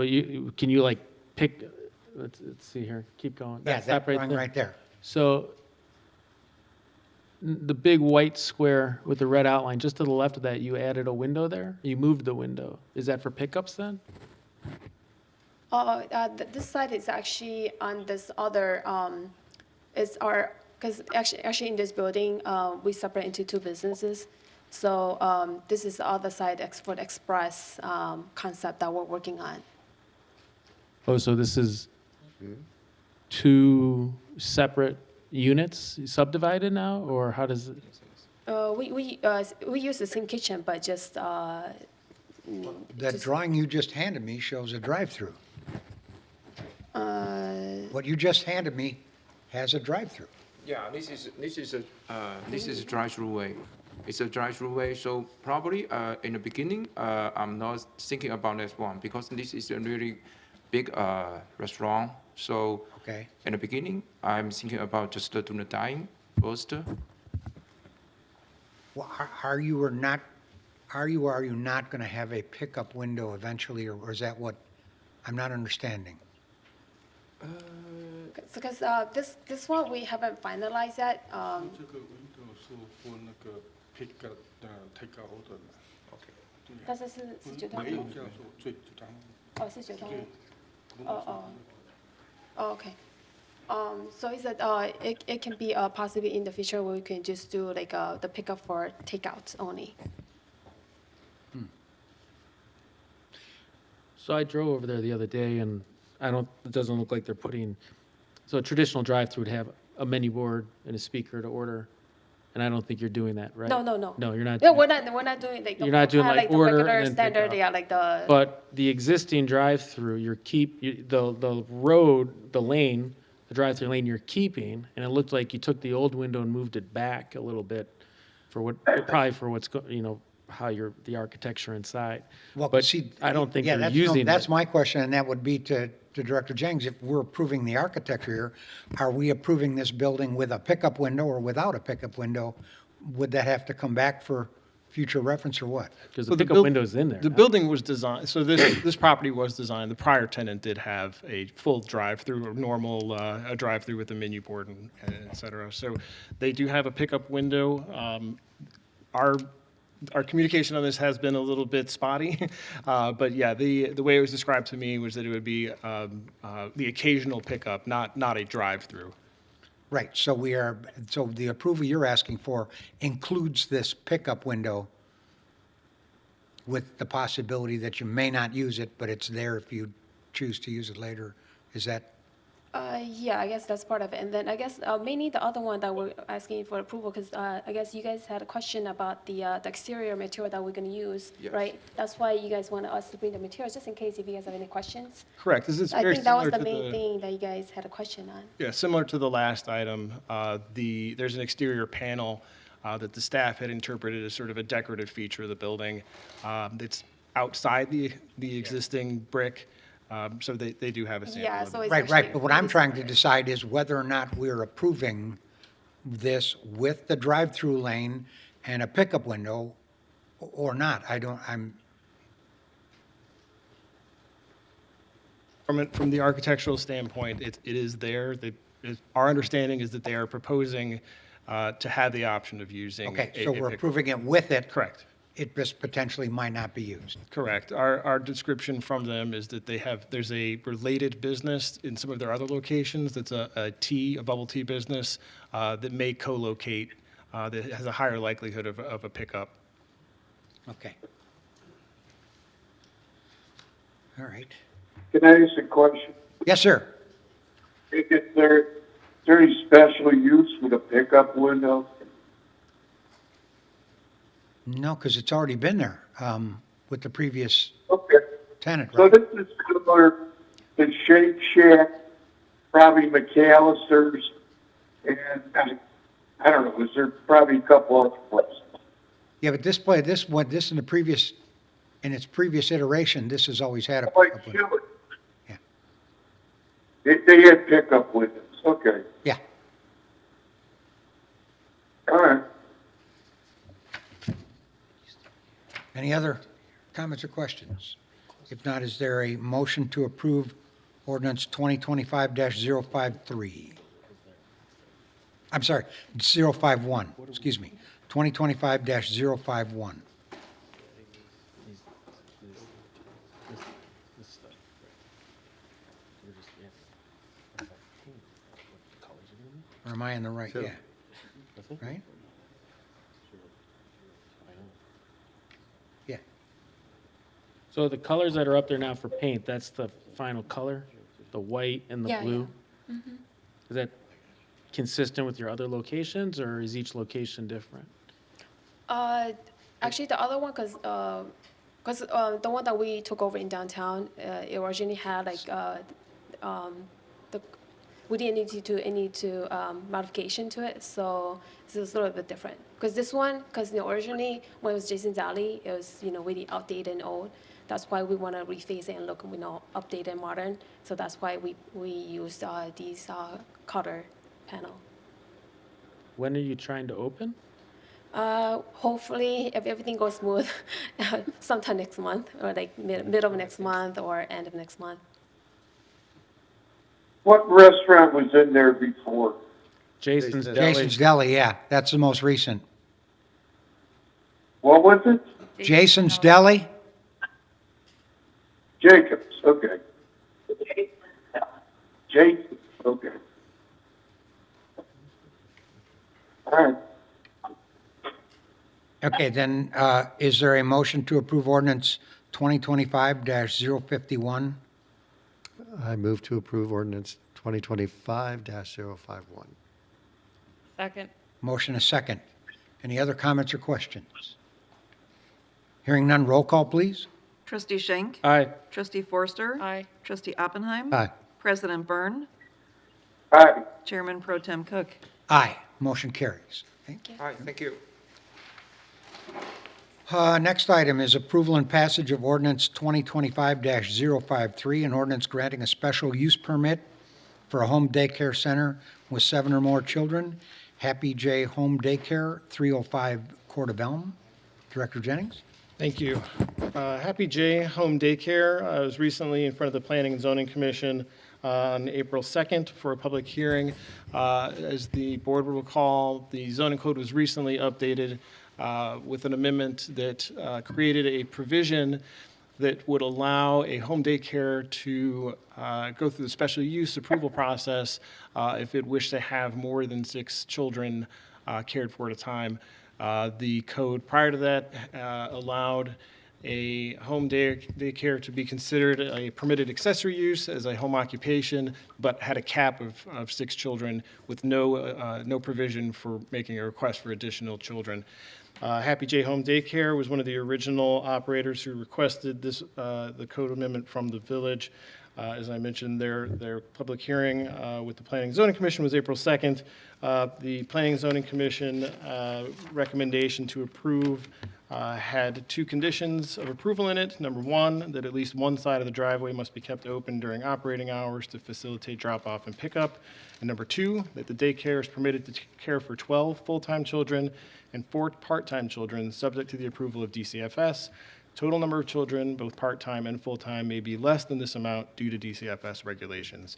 can you like pick, let's see here, keep going. Yeah, Stop that drawing right there. So the big white square with the red outline, just to the left of that, you added a window there? You moved the window. Is that for pickups then? This side is actually on this other, is our, because actually in this building, we separate into two businesses. So this is the other side for the express concept that we're working on. Oh, so this is two separate units subdivided now, or how does it? We use the same kitchen, but just. That drawing you just handed me shows a drive-through. What you just handed me has a drive-through. Yeah, this is a drive-through way. It's a drive-through way, so probably in the beginning, I'm not thinking about this one because this is a really big restaurant. So okay. In the beginning, I'm thinking about just doing the dining first. Well, are you or are you not going to have a pickup window eventually, or is that what I'm not understanding? Because this one we haven't finalized yet. 这个 window 是for那个 pick up take out 的 ，OK。但是是9通。没有这样说，最9通。哦，是9通。哦。Okay. So is that it can be possibly in the future where we can just do like the pickup for takeouts only. So I drove over there the other day, and it doesn't look like they're putting, so a traditional drive-through would have a menu board and a speaker to order, and I don't think you're doing that, right? No. No, you're not. No, we're not doing like. You're not doing like the order regular and then standard, pick yeah, up. like the. But the existing drive-through, the road, the lane, the drive-through lane you're keeping, and it looked like you took the old window and moved it back a little bit probably for what's, how the architecture inside. Well, But see, I don't think yeah, they're using that's it. my question, and that would be to Director Jennings. If we're approving the architecture here, are we approving this building with a pickup window or without a pickup window? Would that have to come back for future reference or what? Because the pickup window's in there. The building was designed, so this property was designed, the prior tenant did have a full drive-through, or normal, a drive-through with a menu board and et cetera. So they do have a pickup window. Our communication on this has been a little bit spotty, but yeah, the way it was described to me was that it would be the occasional pickup, not a drive-through. Right, so the approval you're asking for includes this pickup window with the possibility that you may not use it, but it's there if you choose to use it later. Is that? Yeah, I guess that's part of it. And then I guess mainly the other one that we're asking for approval, because I guess you guys had a question about the exterior material that we're going to use, Yes. right? That's why you guys wanted us to bring the materials, just in case if you guys have any questions. Correct. This is I very think that was similar the to main thing that you guys had a question on. Yeah, similar to the last item, there's an exterior panel that the staff had interpreted as sort of a decorative feature of the building that's outside the existing brick, so they do have a sample. Yeah, of so it. it's Right, actually but what I'm trying to really decide is whether or not we're approving this with the drive-through lane and a pickup window or not. From the architectural standpoint, it is there. Our understanding is that they are proposing to have the option of using. Okay, a so we're pickup. approving it with it. Correct. It just potentially might not be used. Correct. Our description from them is that there's a related business in some of their other locations that's a bubble tea business that may co-locate, that has a higher likelihood of a pickup. Okay. All right. Can I ask a question? Yes, sir. Is there any special use with a pickup window? No, because it's already been there with the previous Okay. tenant, So right? this is similar to Shake Shack, probably McAllister's, and I don't know, is there probably a couple other places? Yeah, but this in its previous iteration, this has always had a Like pickup window. Chili. Yeah. They had pickup windows, okay. Yeah. All right. Any other comments or questions? If not, is there a motion to approve ordinance 2025-053? I'm sorry, 051, excuse me, 2025-051. Or am I in the right? Sure. Yeah. Right? Yeah. So the colors that are up there now for paint, that's the final color, the white and the Yeah, blue? yeah. Mhm. Is that consistent with your other locations, or is each location different? Actually, the other one, because the one that we took over in downtown, it originally had like the we didn't need to do any modification to it, so it's a little bit different. Because this one, because originally when it was Jason's Alley, it was really outdated and old. That's why we want to reface it and look updated and modern. So that's why we used these color panel. When are you trying to open? Hopefully, if everything goes smooth, sometime next month, or like middle of next month, or end of next month. What restaurant was in there before? Jason's Deli. Jason's Deli, yeah, that's the most recent. What was it? Jason's Deli? Jacobs, okay. Jason, okay. All right. Okay, then, is there a motion to approve ordinance 2025-051? I move to approve ordinance 2025-051. Second. Motion a second. Any other comments or questions? Hearing none, roll call, please. Trustee Schenk? Aye. Trustee Forster? Aye. Trustee Oppenheim? Aye. President Byrne? Aye. Chairman Pro Tem Cook? Aye, motion carries. All right, thank you. Next item is approval and passage of ordinance 2025-053, an ordinance granting a special use permit for a home daycare center with 7 or more children. Happy J Home Daycare, 305 Court of Elm. Director Jennings? Thank you. Happy J Home Daycare was recently in front of the Planning and Zoning Commission on April 2nd for a public hearing. As the board will recall, the zoning code was recently updated with an amendment that created a provision that would allow a home daycare to go through the special use approval process if it wished to have more than 6 children cared for at a time. The code prior to that allowed a home daycare to be considered a permitted accessory use as a home occupation, but had a cap of 6 children with no provision for making a request for additional children. Happy J Home Daycare was one of the original operators who requested this, the code amendment from the village. As I mentioned, their public hearing with the Planning and Zoning Commission was April 2nd. The Planning and Zoning Commission recommendation to approve had 2 conditions of approval in it. Number 1, that at least one side of the driveway must be kept open during operating hours to facilitate drop-off and pickup. And number 2, that the daycare is permitted to care for 12 full-time children and 4 part-time children, subject to the approval of DCFS. Total number of children, both part-time and full-time, may be less than this amount due to DCFS regulations.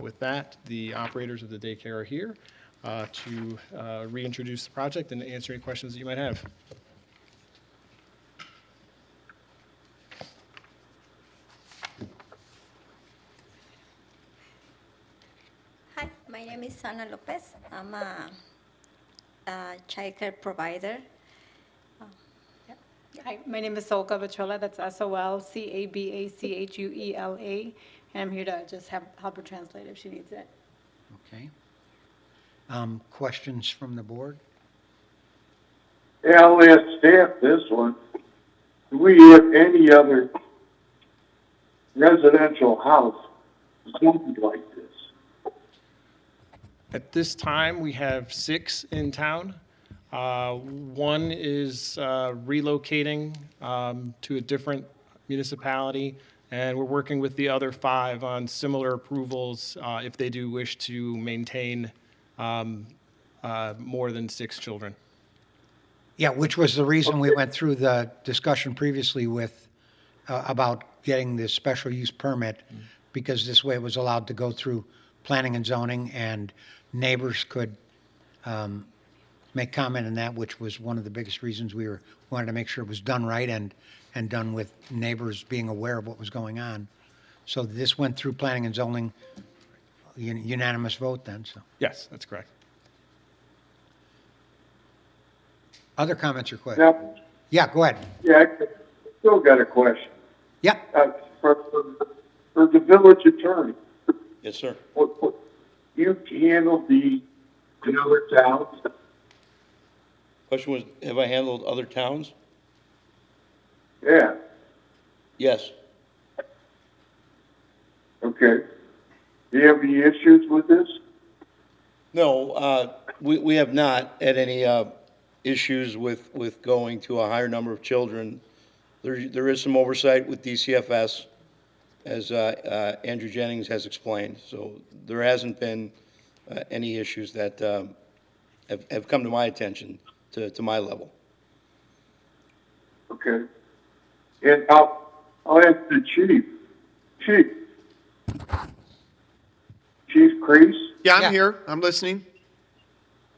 With that, the operators of the daycare are here to reintroduce the project and answer any questions that you might have. Hi, my name is Ana Lopez. I'm a childcare provider. Hi, my name is Solca Bachuela. That's SOLCABACHUELA. And I'm here to just help her translate if she needs it. Okay. Questions from the board? Yeah, I'll ask staff this one. Do we have any other residential house zoned like this? At this time, we have 6 in town. One is relocating to a different municipality, and we're working with the other 5 on similar approvals if they do wish to maintain more than 6 children. Yeah, which was the reason we went through the discussion previously with about getting this special use permit, because this way it was allowed to go through planning and zoning, and neighbors could make comment on that, which was one of the biggest reasons we wanted to make sure it was done right and done with neighbors being aware of what was going on. So this went through planning and zoning, unanimous vote then, so. Yes, that's correct. Other comments or questions? Now, Yeah, go ahead. yeah, I still got a question. Yeah. For the village attorney, Yes, sir. what you handled the other towns? Question was, have I handled other towns? Yeah, Yes. okay. Do you have any issues with this? No, we have not had any issues with going to a higher number of children. There is some oversight with DCFS, as Andrew Jennings has explained. So there hasn't been any issues that have come to my attention, to my level. Okay. And I'll ask the chief. Chief Crease, Yeah, I'm here. I'm listening.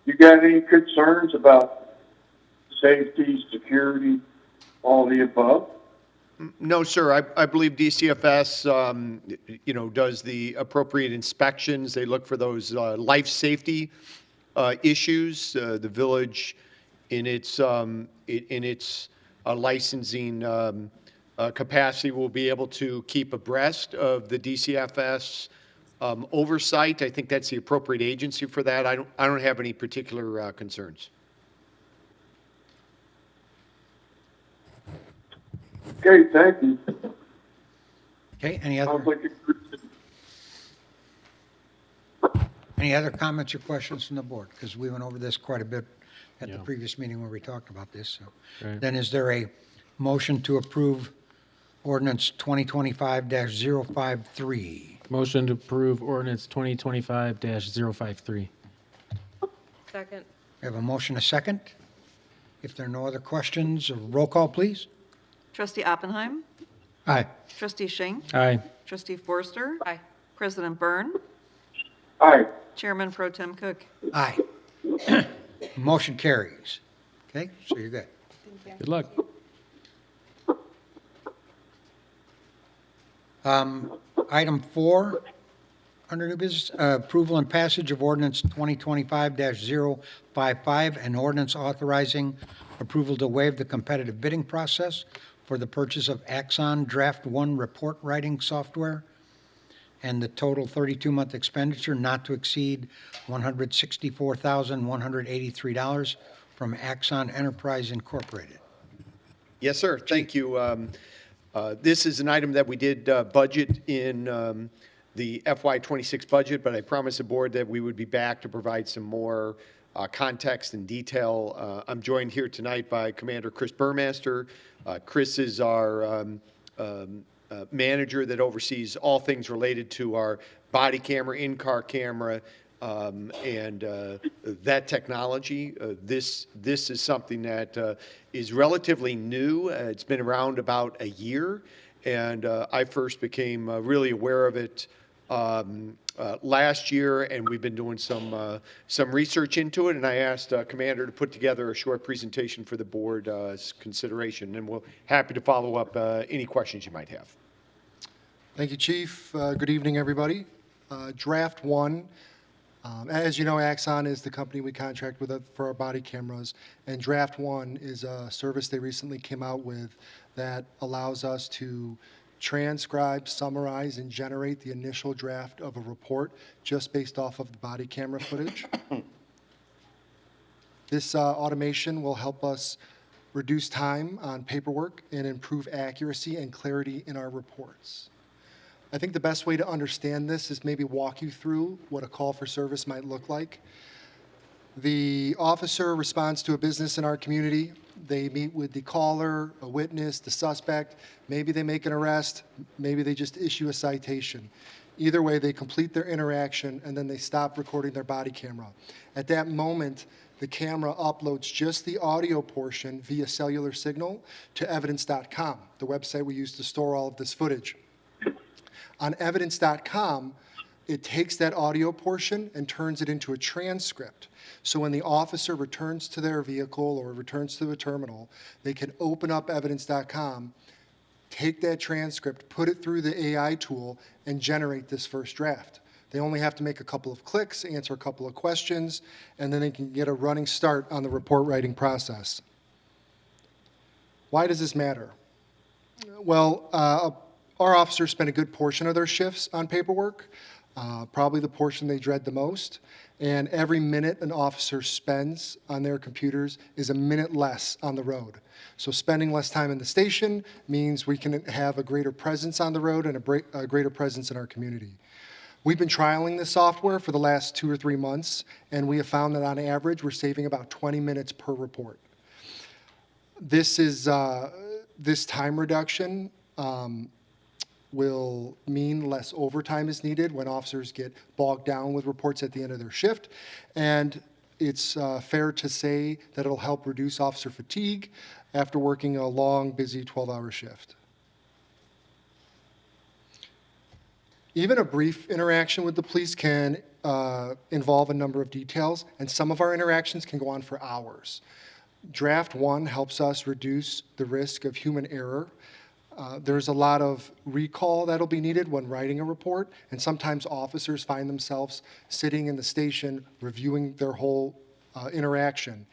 you got any concerns about safety, security, all the above? No, sir. I believe DCFS, does the appropriate inspections. They look for those life safety issues. The village, in its licensing capacity, will be able to keep abreast of the DCFS oversight. I think that's the appropriate agency for that. I don't have any particular concerns. Okay, thank you. Okay, any other comments or questions from the board? Because we went over this quite a bit at the previous meeting where we talked about this. So, Right. then is there a motion to approve ordinance 2025-053? Motion to approve ordinance 2025-053. Second. We have a motion, a second. If there are no other questions, a roll call, please. Trustee Oppenheim? Aye. Trustee Schenk? Aye. Trustee Forster? Aye. President Byrne? Aye. Chairman Pro Tem Cook? Aye. Motion carries. Okay, so you're good. Good luck. Item 4, under new business, approval and passage of ordinance 2025-055, an ordinance authorizing approval to waive the competitive bidding process for the purchase of Axon Draft 1 report writing software, and the total 32-month expenditure not to exceed $164,183 from Axon Enterprise Incorporated. Yes, sir. Thank you. This is an item that we did budget in the FY26 budget, but I promised the board that we would be back to provide some more context and detail. I'm joined here tonight by Commander Chris Burmaster. Chris is our manager that oversees all things related to our body camera, in-car camera, and that technology. This is something that is relatively new. It's been around about a year, and I first became really aware of it last year, and we've been doing some research into it, and I asked Commander to put together a short presentation for the board's consideration, and we're happy to follow up any questions you might have. Thank you, Chief. Good evening, everybody. Draft 1. As you know, Axon is the company we contract with for our body cameras, and Draft 1 is a service they recently came out with that allows us to transcribe, summarize, and generate the initial draft of a report just based off of the body camera footage. This automation will help us reduce time on paperwork and improve accuracy and clarity in our reports. I think the best way to understand this is maybe walk you through what a call for service might look like. The officer responds to a business in our community. They meet with the caller, a witness, the suspect. Maybe they make an arrest. Maybe they just issue a citation. Either way, they complete their interaction and then they stop recording their body camera. At that moment, the camera uploads just the audio portion via cellular signal to evidence.com, the website we use to store all of this footage. On evidence.com, it takes that audio portion and turns it into a transcript. So when the officer returns to their vehicle or returns to a terminal, they can open up evidence.com, take that transcript, put it through the AI tool, and generate this first draft. They only have to make a couple of clicks, answer a couple of questions, and then they can get a running start on the report writing process. Why does this matter? Well, our officers spend a good portion of their shifts on paperwork, probably the portion they dread the most. And every minute an officer spends on their computers is a minute less on the road. So spending less time in the station means we can have a greater presence on the road and a greater presence in our community. We've been trialing this software for the last 2 or 3 months, and we have found that on average we're saving about 20 minutes per report. This time reduction will mean less overtime is needed when officers get bogged down with reports at the end of their shift. And it's fair to say that it'll help reduce officer fatigue after working a long, busy 12-hour shift. Even a brief interaction with the police can involve a number of details, and some of our interactions can go on for hours. Draft 1 helps us reduce the risk of human error. There's a lot of recall that'll be needed when writing a report, and sometimes officers find themselves sitting in the station reviewing their whole interaction.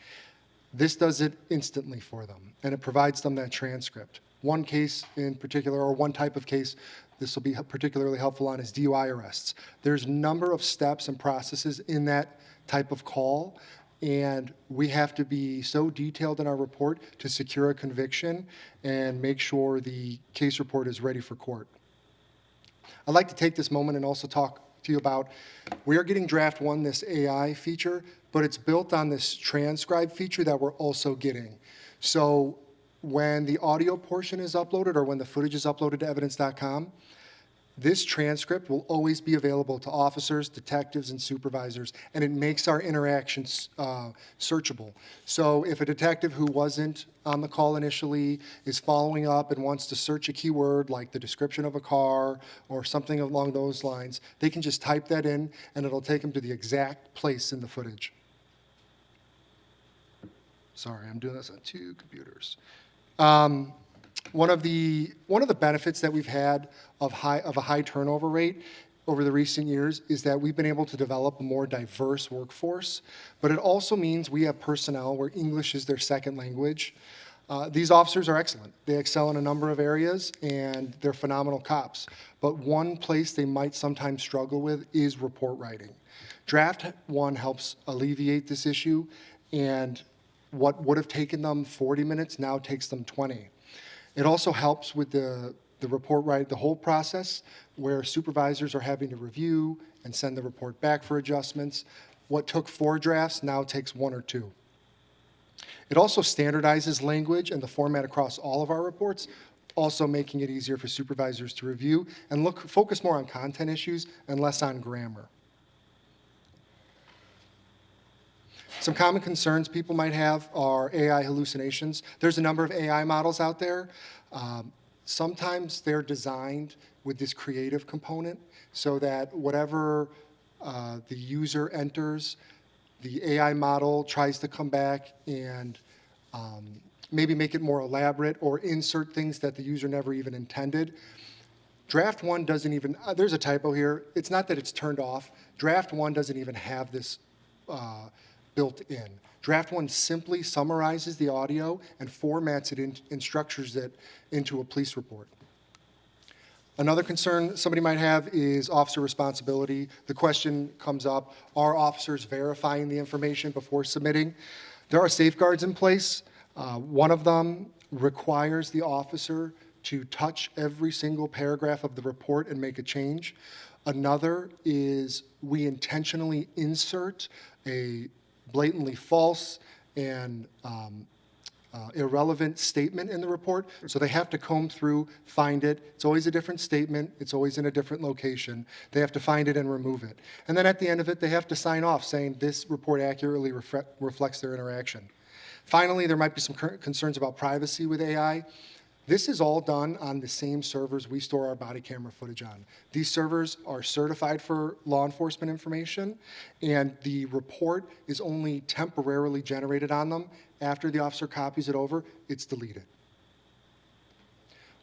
This does it instantly for them, and it provides them that transcript. One case in particular, or one type of case this will be particularly helpful on, is DUI arrests. There's a number of steps and processes in that type of call, and we have to be so detailed in our report to secure a conviction and make sure the case report is ready for court. I'd like to take this moment and also talk to you about, we are getting Draft 1, this AI feature, but it's built on this transcribe feature that we're also getting. So when the audio portion is uploaded or when the footage is uploaded to evidence.com, this transcript will always be available to officers, detectives, and supervisors, and it makes our interactions searchable. So if a detective who wasn't on the call initially is following up and wants to search a keyword like the description of a car or something along those lines, they can just type that in and it'll take them to the exact place in the footage. Sorry, I'm doing this on 2 computers. One of the benefits that we've had of a high turnover rate over the recent years is that we've been able to develop a more diverse workforce, but it also means we have personnel where English is their second language. These officers are excellent. They excel in a number of areas, and they're phenomenal cops. But one place they might sometimes struggle with is report writing. Draft 1 helps alleviate this issue, and what would have taken them 40 minutes now takes them 20. It also helps with the report write, the whole process, where supervisors are having to review and send the report back for adjustments. What took 4 drafts now takes 1 or 2. It also standardizes language and the format across all of our reports, also making it easier for supervisors to review and focus more on content issues and less on grammar. Some common concerns people might have are AI hallucinations. There's a number of AI models out there. Sometimes they're designed with this creative component so that whatever the user enters, the AI model tries to come back and maybe make it more elaborate or insert things that the user never even intended. Draft 1 doesn't even, there's a typo here. It's not that it's turned off. Draft 1 doesn't even have this built in. Draft 1 simply summarizes the audio and formats it and structures it into a police report. Another concern somebody might have is officer responsibility. The question comes up, are officers verifying the information before submitting? There are safeguards in place. One of them requires the officer to touch every single paragraph of the report and make a change. Another is we intentionally insert a blatantly false and irrelevant statement in the report, so they have to comb through, find it. It's always a different statement. It's always in a different location. They have to find it and remove it. And then at the end of it, they have to sign off saying this report accurately reflects their interaction. Finally, there might be some concerns about privacy with AI. This is all done on the same servers we store our body camera footage on. These servers are certified for law enforcement information, and the report is only temporarily generated on them. After the officer copies it over, it's deleted.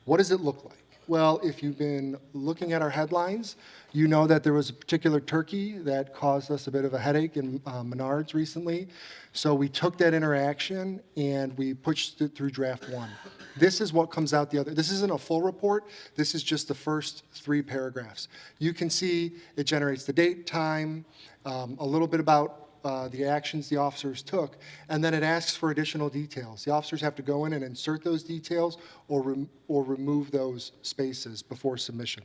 What does it look like? Well, if you've been looking at our headlines, you know that there was a particular turkey that caused us a bit of a headache in Menards recently. So we took that interaction and we pushed it through draft 1. This is what comes out the other. This isn't a full report. This is just the first 3 paragraphs. You can see it generates the date, time, a little bit about the actions the officers took, and then it asks for additional details. The officers have to go in and insert those details or remove those spaces before submission.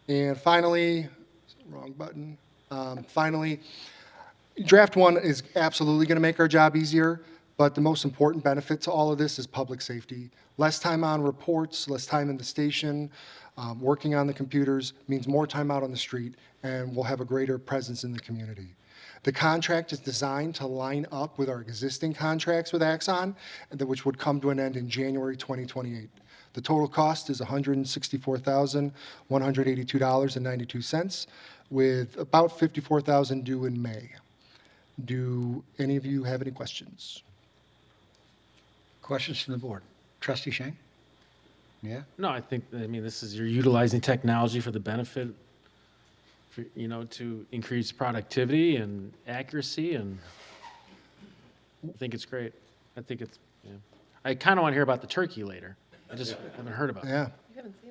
And finally, wrong button. Finally, draft 1 is absolutely going to make our job easier, but the most important benefit to all of this is public safety. Less time on reports, less time in the station, working on the computers means more time out on the street, and we'll have a greater presence in the community. The contract is designed to line up with our existing contracts with Axon, which would come to an end in January 2028. The total cost is $164,182.92, with about $54,000 due in May. Do any of you have any questions? Questions from the board? Trustee Shank? Yeah? No, I mean, this is, you're utilizing technology for the benefit, to increase productivity and accuracy, and I think it's great. I think it's, I kind of want to hear about the turkey later. I just haven't heard about it. Yeah.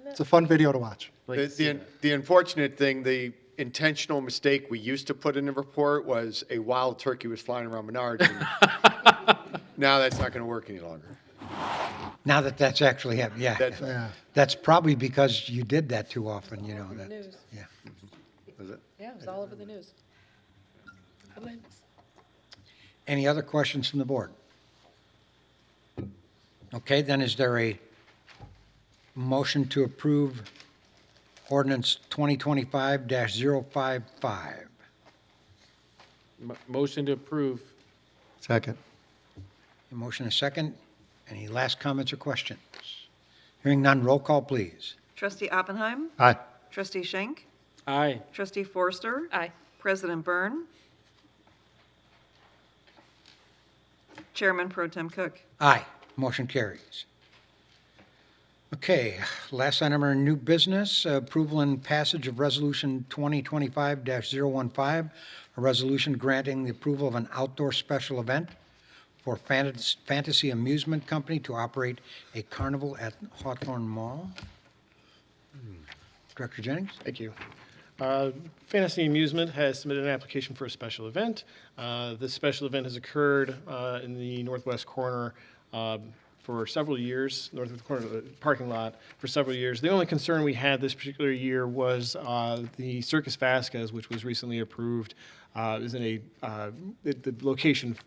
It's a fun video to watch. The unfortunate thing, the intentional mistake we used to put in the report was a wild turkey was flying around Menards. And now that's not going to work any longer. Now that's actually happened, yeah. That's probably because you did that too often, that. News. Yeah. Was it? Yeah, it was all over the news. Headlines. Any other questions from the board? Okay, then is there a motion to approve ordinance 2025-055? Motion to approve. Second. A motion and a second. Any last comments or questions? Hearing none, roll call, please. Trustee Oppenheim? Aye. Trustee Schenk? Aye. Trustee Forster? Aye. President Byrne? Chairman Pro Tem Cook? Aye. Motion carries. Okay, last item on new business, approval and passage of Resolution 2025-015, a resolution granting the approval of an outdoor special event for Fantasy Amusement Company to operate a carnival at Hawthorn Mall. Director Jennings? Thank you. Fantasy Amusement has submitted an application for a special event. This special event has occurred in the northwest corner for several years, north of the corner of the parking lot for several years. The only concern we had this particular year was the Circus Vasquez, which was recently approved, is in the location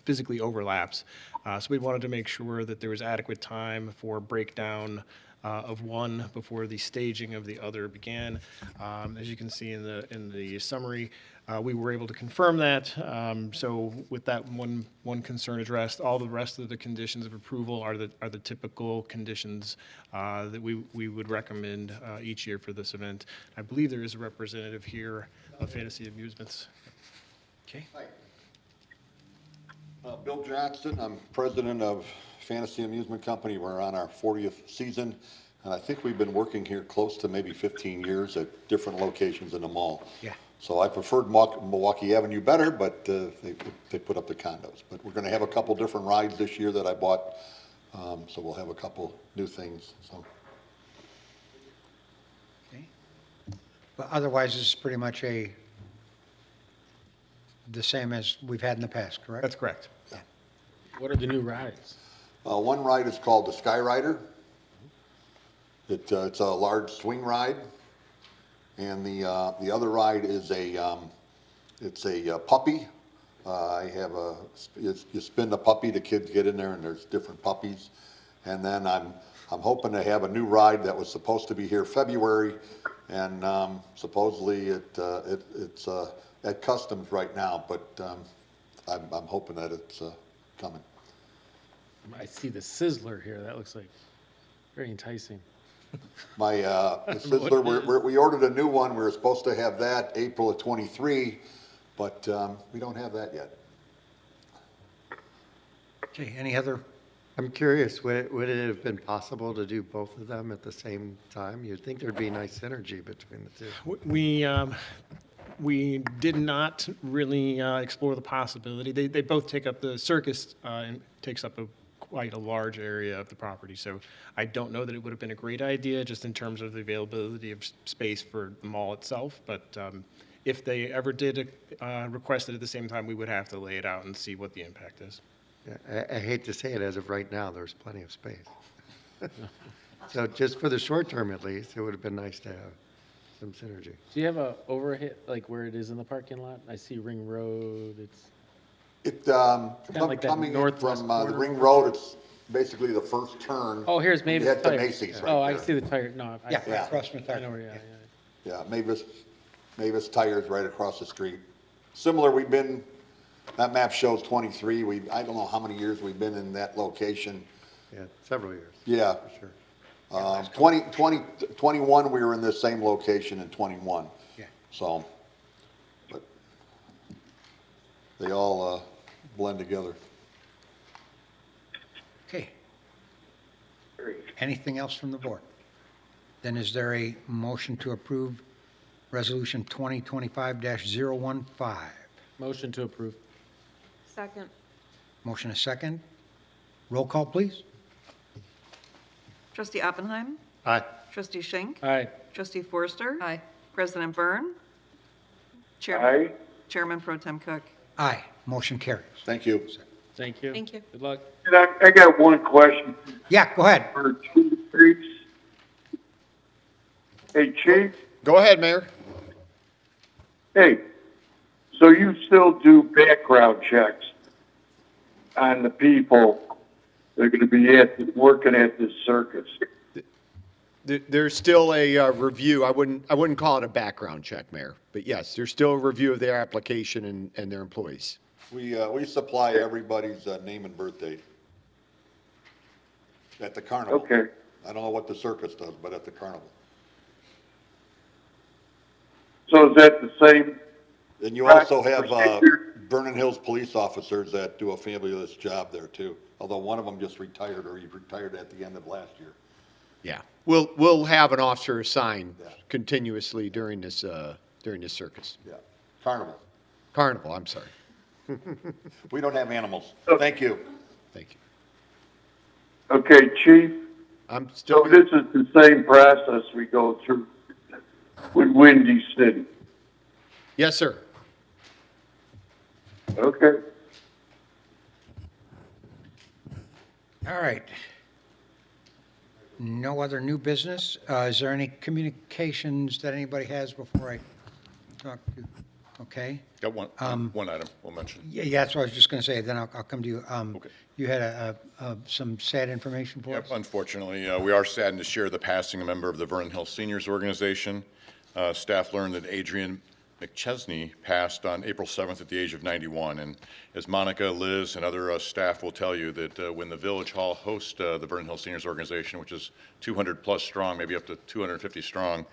physically overlaps. So we wanted to make sure that there was adequate time for breakdown of one before the staging of the other began. As you can see in the summary, we were able to confirm that. So with that one concern addressed, all the rest of the conditions of approval are the typical conditions that we would recommend each year for this event. I believe there is a representative here of Fantasy Amusements. Okay. Hi. Bill Jackson. I'm president of Fantasy Amusement Company. We're on our 40th season, and I think we've been working here close to maybe 15 years at different locations in the mall. Yeah. So I preferred Milwaukee Avenue better, but they put up the condos. But we're going to have a couple different rides this year that I bought, so we'll have a couple new things. So. Okay. But otherwise, this is pretty much the same as we've had in the past, correct? That's correct. Yeah. What are the new rides? One ride is called the Sky Rider. It's a large swing ride, and the other ride is it's a puppy I have you spin the puppy, the kids get in there and there's different puppies. And then I'm hoping to have a new ride that was supposed to be here February, and supposedly it's at Customs right now, but I'm hoping that it's coming. I see the Sizzler here. That looks like very enticing. The Sizzler, we ordered a new one. We were supposed to have that April of '23, but we don't have that yet. Okay, any other? I'm curious, would it have been possible to do both of them at the same time? You'd think there'd be nice synergy between the two. We did not really explore the possibility. They both take up the circus and takes up quite a large area of the property. So I don't know that it would have been a great idea just in terms of the availability of space for the mall itself. But if they ever did request it at the same time, we would have to lay it out and see what the impact is. Yeah, I hate to say it, as of right now, there's plenty of space. So just for the short term at least, it would have been nice to have some synergy. Do you have a overhead, like where it is in the parking lot? I see Ring Road. It's like that coming in northwest from corner. the Ring Road, it's basically the first turn. Oh, here's Mavis You head to Tire. Macy's right Oh, I there. see the tire. No, Yeah, Yeah. across from the I tire. know where, yeah. Yeah, Mavis Tires right across the street. Similar, that map shows 23. I don't know how many years we've been in that location. Yeah, several years. Yeah. For sure. 21, we were in the same location in 21. Yeah. So, but they all blend together. Okay. Anything else from the board? Then is there a motion to approve Resolution 2025-015? Motion to approve. Second. Motion a second. Roll call, please. Trustee Oppenheim? Aye. Trustee Schenk? Aye. Trustee Forster? Aye. President Byrne? Aye. Chairman Pro Tem Cook? Aye. Motion carries. Thank you. Thank you. Thank you. Good luck. And I got one question Yeah, go ahead. for Chief Streets. Hey, Chief, Go ahead, Mayor. hey, so you still do background checks on the people that are gonna be working at this circus? There's still a review. I wouldn't call it a background check, Mayor. But yes, there's still a review of their application and their employees. We supply everybody's name and birth date at the carnival. Okay. I don't know what the circus does, but at the carnival. So is that the same? And you also have procedure? Vernon Hills police officers that do a fabulous job there too. Although one of them just retired, or he retired at the end of last year. Yeah. We'll have an officer assigned Yeah. continuously during this circus. Yeah, carnival. Carnival, I'm sorry. We don't have animals. Thank you. Thank you. Okay, Chief, I'm so still, this is the same process we go through with Windy City? yes, sir. Okay. All right. No other new business. Is there any communications that anybody has before I talk to? Okay. Got one item we'll mention. Yeah, that's what I was just going to say. Then I'll come to you. Okay. You had some sad information for Yep, us? unfortunately, we are saddened to share the passing of a member of the Vernon Hills Seniors Organization. Staff learned that Adrian McChesney passed on April 7th at the age of 91. And as Monica, Liz, and other staff will tell you, that when the Village Hall hosts the Vernon Hills Seniors Organization, which is 200-plus strong, maybe up to 250 strong,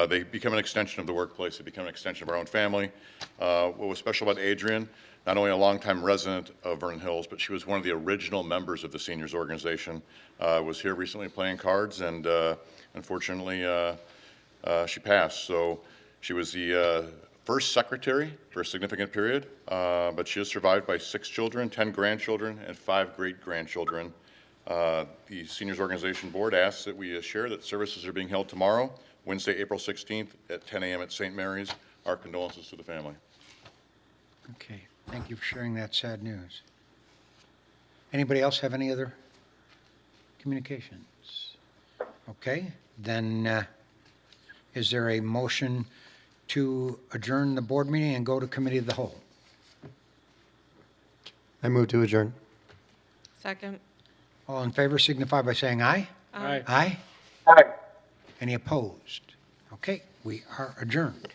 they become an extension of the workplace. They become an extension of our own family. What was special about Adrian, not only a longtime resident of Vernon Hills, but she was one of the original members of the Seniors Organization, was here recently playing cards, and unfortunately, she passed. So she was the first secretary for a significant period, but she is survived by 6 children, 10 grandchildren, and 5 great-grandchildren. The Seniors Organization Board asks that we share that services are being held tomorrow, Wednesday, April 16th at 10 a.m. at St. Mary's. Our condolences to the family. Okay. Thank you for sharing that sad news. Anybody else have any other communications? Okay. Then is there a motion to adjourn the board meeting and go to committee of the whole? I move to adjourn. Second. All in favor signify by saying aye. Aye. Aye? Aye. Any opposed? Okay, we are adjourned.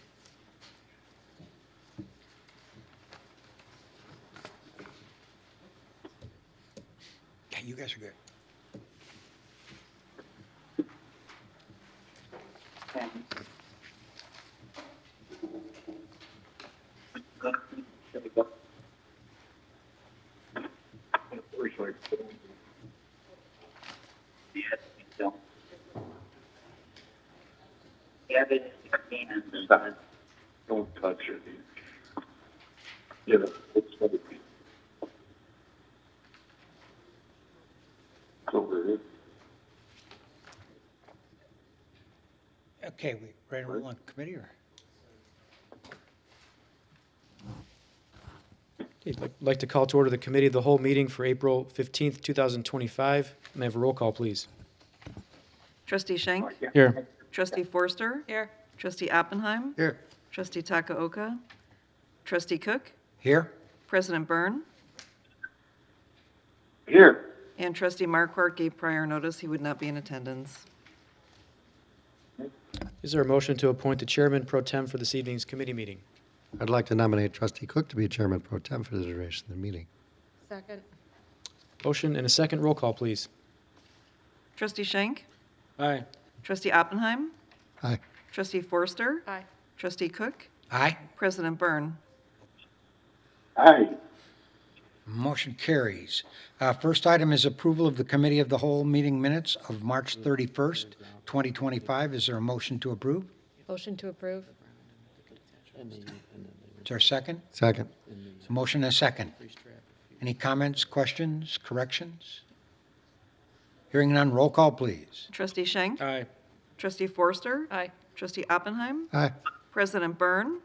Yeah, you guys are good. Don't touch it. Yeah, it's over here. Okay, we ready to roll on committee or? I'd like to call to order the Committee of the Whole meeting for April 15th, 2025. May I have a roll call, please? Trustee Schenk? Here. Trustee Forster? Here. Trustee Oppenheim? Here. Trustee Takaoka? Trustee Cook? Here? President Byrne? Here. And Trustee Markwart gave prior notice he would not be in attendance. Is there a motion to appoint the chairman pro tem for this evening's committee meeting? I'd like to nominate Trustee Cook to be chairman pro tem for the duration of the meeting. Second. Motion and a second. Roll call, please. Trustee Schenk? Aye. Trustee Oppenheim? Aye. Trustee Forster? Aye. Trustee Cook? Aye. President Byrne? Aye. Motion carries. First item is approval of the Committee of the Whole meeting minutes of March 31st, 2025. Is there a motion to approve? Motion to approve. Is there a second? Second. Motion and a second. Any comments, questions, corrections? Hearing none, roll call, please. Trustee Schenk? Aye. Trustee Forster? Aye. Trustee Oppenheim? Aye. President Byrne?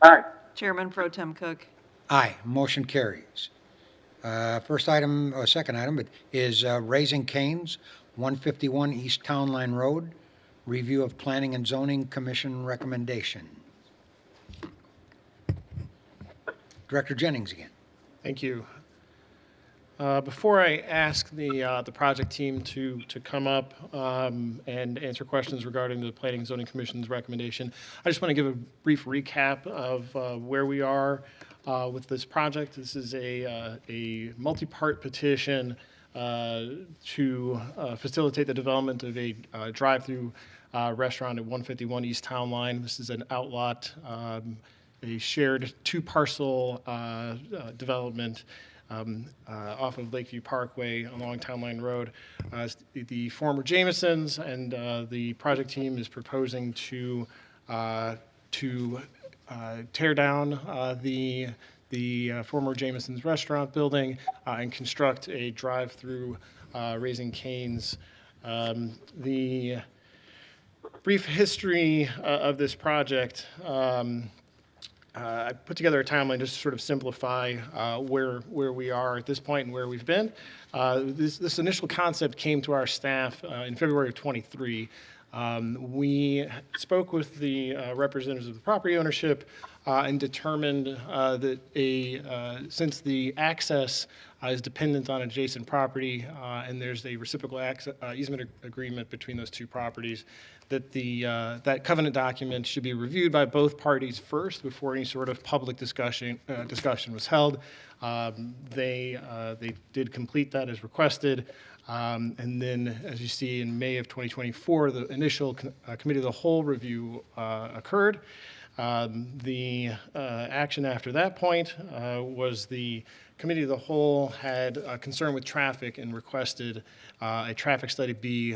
Aye. Chairman Pro Tem Cook? Aye, motion carries. First item, or second item, is Raising Cane's, 151 East Town Line Road, review of Planning and Zoning Commission recommendation. Director Jennings again. Thank you. Before I ask the project team to come up and answer questions regarding the Planning and Zoning Commission's recommendation, I just want to give a brief recap of where we are with this project. This is a multi-part petition to facilitate the development of a drive-through restaurant at 151 East Town Line. This is an outlot, a shared two-parcel development off of Lakeview Parkway along Town Line Road. The former Jamesons and the project team is proposing to tear down the former Jameson's restaurant building and construct a drive-through Raising Cane's. The brief history of this project. I put together a timeline just to sort of simplify where we are at this point and where we've been. This initial concept came to our staff in February of '23. We spoke with the representatives of the property ownership and determined that since the access is dependent on adjacent property and there's a reciprocal easement agreement between those two properties, that that covenant document should be reviewed by both parties first before any sort of public discussion was held. They did complete that as requested. And then, as you see, in May of 2024, the initial Committee of the Whole review occurred. The action after that point was the Committee of the Whole had a concern with traffic and requested a traffic study be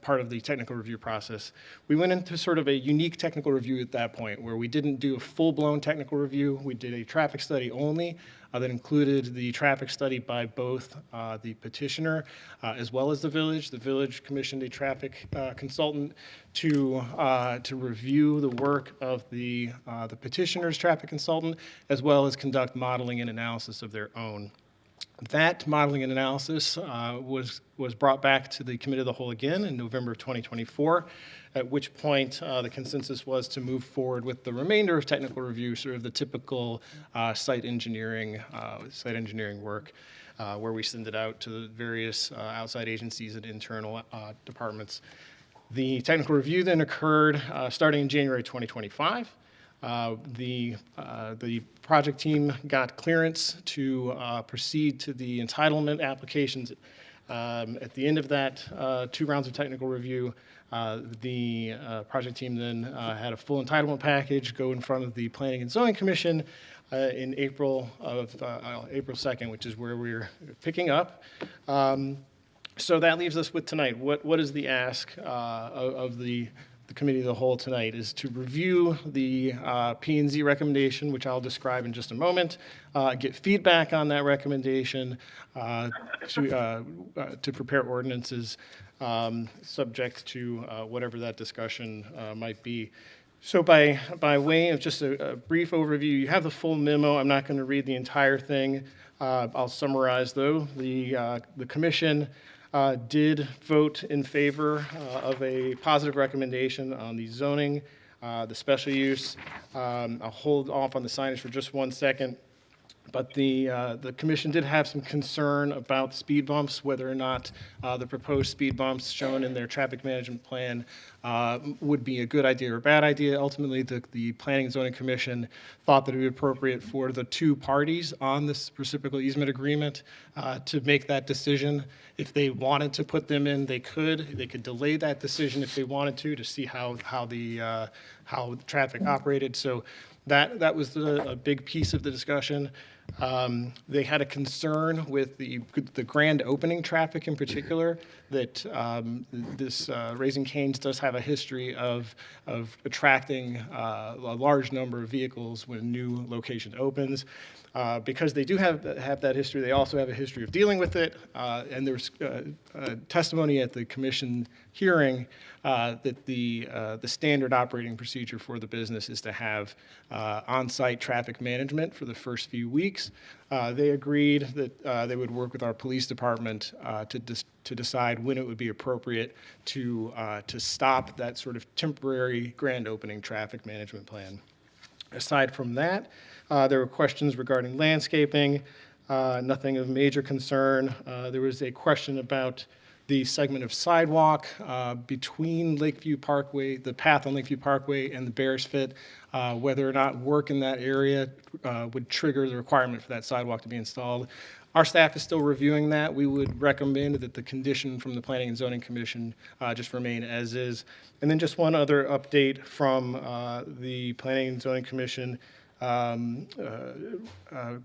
part of the technical review process. We went into sort of a unique technical review at that point where we didn't do a full-blown technical review. We did a traffic study only that included the traffic study by both the petitioner as well as the village. The village commissioned a traffic consultant to review the work of the petitioner's traffic consultant as well as conduct modeling and analysis of their own. That modeling and analysis was brought back to the Committee of the Whole again in November of 2024, at which point the consensus was to move forward with the remainder of technical review, sort of the typical site engineering work, where we send it out to the various outside agencies and internal departments. The technical review then occurred starting in January 2025. The project team got clearance to proceed to the entitlement applications. At the end of that 2 rounds of technical review, the project team then had a full entitlement package go in front of the Planning and Zoning Commission in April 2nd, which is where we're picking up. So that leaves us with tonight. What is the ask of the Committee of the Whole tonight is to review the P&Z recommendation, which I'll describe in just a moment, get feedback on that recommendation to prepare ordinances subject to whatever that discussion might be. So by way of just a brief overview, you have the full memo. I'm not going to read the entire thing. I'll summarize, though. The Commission did vote in favor of a positive recommendation on the zoning, the special use. I'll hold off on the signage for just 1 second. But the commission did have some concern about speed bumps, whether or not the proposed speed bumps shown in their traffic management plan would be a good idea or a bad idea. Ultimately, the Planning and Zoning Commission thought that it would be appropriate for the 2 parties on this reciprocal easement agreement to make that decision. If they wanted to put them in, they could. They could delay that decision if they wanted to see how the traffic operated. So that was a big piece of the discussion. They had a concern with the grand opening traffic in particular, that this Raising Cane's does have a history of attracting a large number of vehicles when a new location opens. Because they do have that history, they also have a history of dealing with it. And there was testimony at the commission hearing that the standard operating procedure for the business is to have on-site traffic management for the first few weeks. They agreed that they would work with our police department to decide when it would be appropriate to stop that sort of temporary grand opening traffic management plan. Aside from that, there were questions regarding landscaping, nothing of major concern. There was a question about the segment of sidewalk between Lakeview Parkway, the path on Lakeview Parkway and the Bears Fit, whether or not work in that area would trigger the requirement for that sidewalk to be installed. Our staff is still reviewing that. We would recommend that the condition from the Planning and Zoning Commission just remain as is. And then just one other update from the Planning and Zoning Commission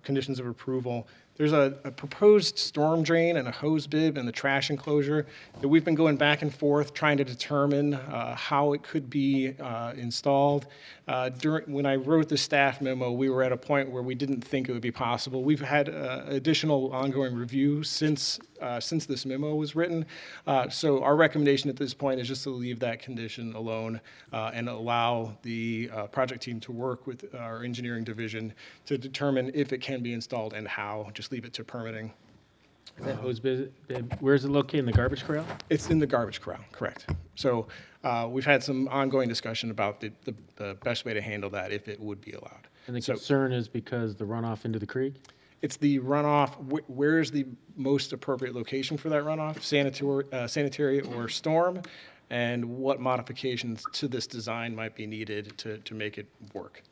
conditions of approval. There's a proposed storm drain and a hose bib and the trash enclosure that we've been going back and forth trying to determine how it could be installed. When I wrote the staff memo, we were at a point where we didn't think it would be possible. We've had additional ongoing review since this memo was written. So our recommendation at this point is just to leave that condition alone and allow the project team to work with our engineering division to determine if it can be installed and how. Just leave it to permitting. That hose bib, where is it located, in the garbage corral? It's in the garbage corral, correct. So we've had some ongoing discussion about the best way to handle that if it would be allowed. And the concern is because the runoff into the creek? It's the runoff. Where is the most appropriate location for that runoff, sanitary or storm, and what modifications to this design might be needed to make it work.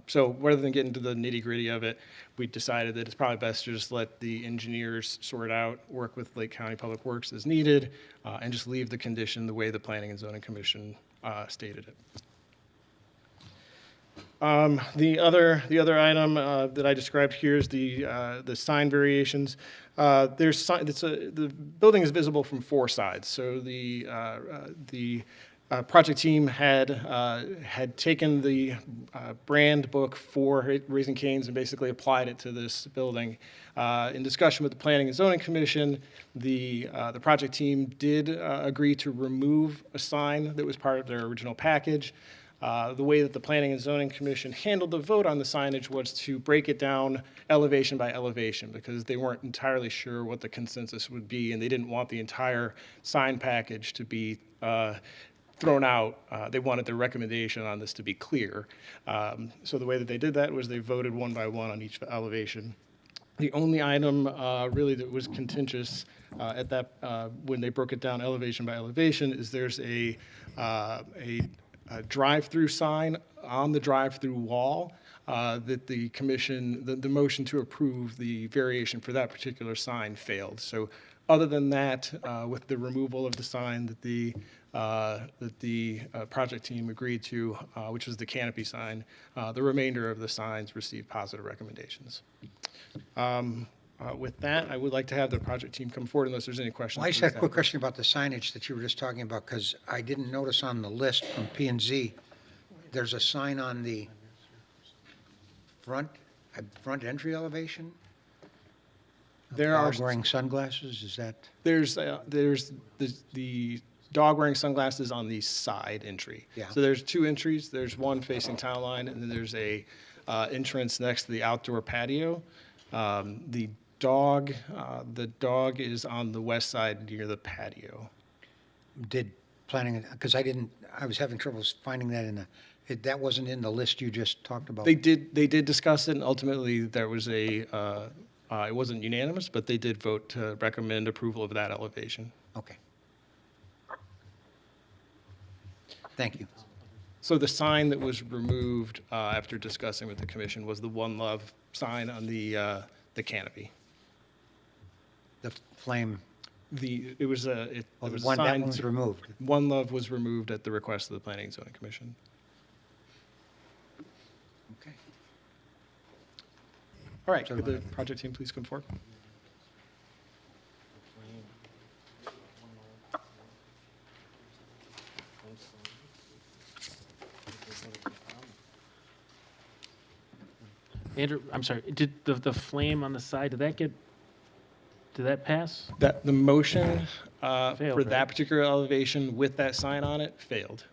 So rather than get into the nitty-gritty of it, we decided that it's probably best to just let the engineers sort out, work with Lake County Public Works as needed, and just leave the condition the way the Planning and Zoning Commission stated it. The other item that I described here is the sign variations. The building is visible from 4 sides, so the project team had taken the brand book for Raising Cane's and basically applied it to this building. In discussion with the Planning and Zoning Commission, the project team did agree to remove a sign that was part of their original package. The way that the Planning and Zoning Commission handled the vote on the signage was to break it down elevation by elevation, because they weren't entirely sure what the consensus would be, and they didn't want the entire sign package to be thrown out. They wanted the recommendation on this to be clear. So the way that they did that was they voted one by one on each elevation. The only item really that was contentious at that, when they broke it down elevation by elevation, is there's a drive-through sign on the drive-through wall that the commission, the motion to approve the variation for that particular sign failed. So other than that, with the removal of the sign that the project team agreed to, which was the canopy sign, the remainder of the signs received positive recommendations. With that, I would like to have the project team come forward unless there's any questions. Well, I just had a quick question about the signage that you were just talking about, because I didn't notice on the list from P&Z, there's a sign on the front entry elevation? There are Dog wearing sunglasses, is that? There's the dog wearing sunglasses on the side entry. Yeah. So there's two entries. There's one facing town line, and then there's a entrance next to the outdoor patio. The dog is on the west side near the patio. Did planning, because I was having trouble finding that that wasn't in the list you just talked about. They did discuss it, and ultimately there was it wasn't unanimous, but they did vote to recommend approval of that elevation. Okay. Thank you. So the sign that was removed after discussing with the commission was the One Love sign on the canopy. The flame. It was a That sign. one's removed. One Love was removed at the request of the Planning and Zoning Commission. Okay. All right, could the project team please come forward? Andrew, I'm sorry, did the flame on the side, did that pass? That the motion Failed, for right? that particular elevation with that sign on it failed.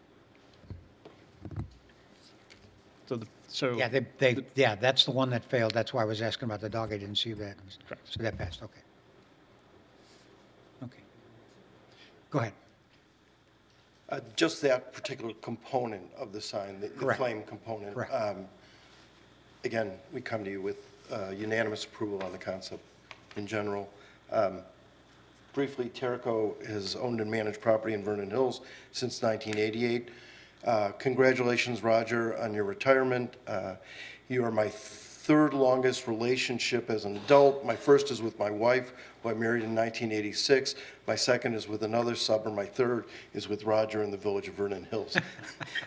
Yeah, that's the one that failed. That's why I was asking about the dog. I didn't see that. Correct. So that passed, okay. Okay. Go ahead. Just that particular component of the sign, the Correct. flame component. Correct. Again, we come to you with unanimous approval on the concept in general. Briefly, Terrico has owned and managed property in Vernon Hills since 1988. Congratulations, Roger, on your retirement. You are my third longest relationship as an adult. My first is with my wife, who I married in 1986. My second is with another sub, and my third is with Roger in the village of Vernon Hills.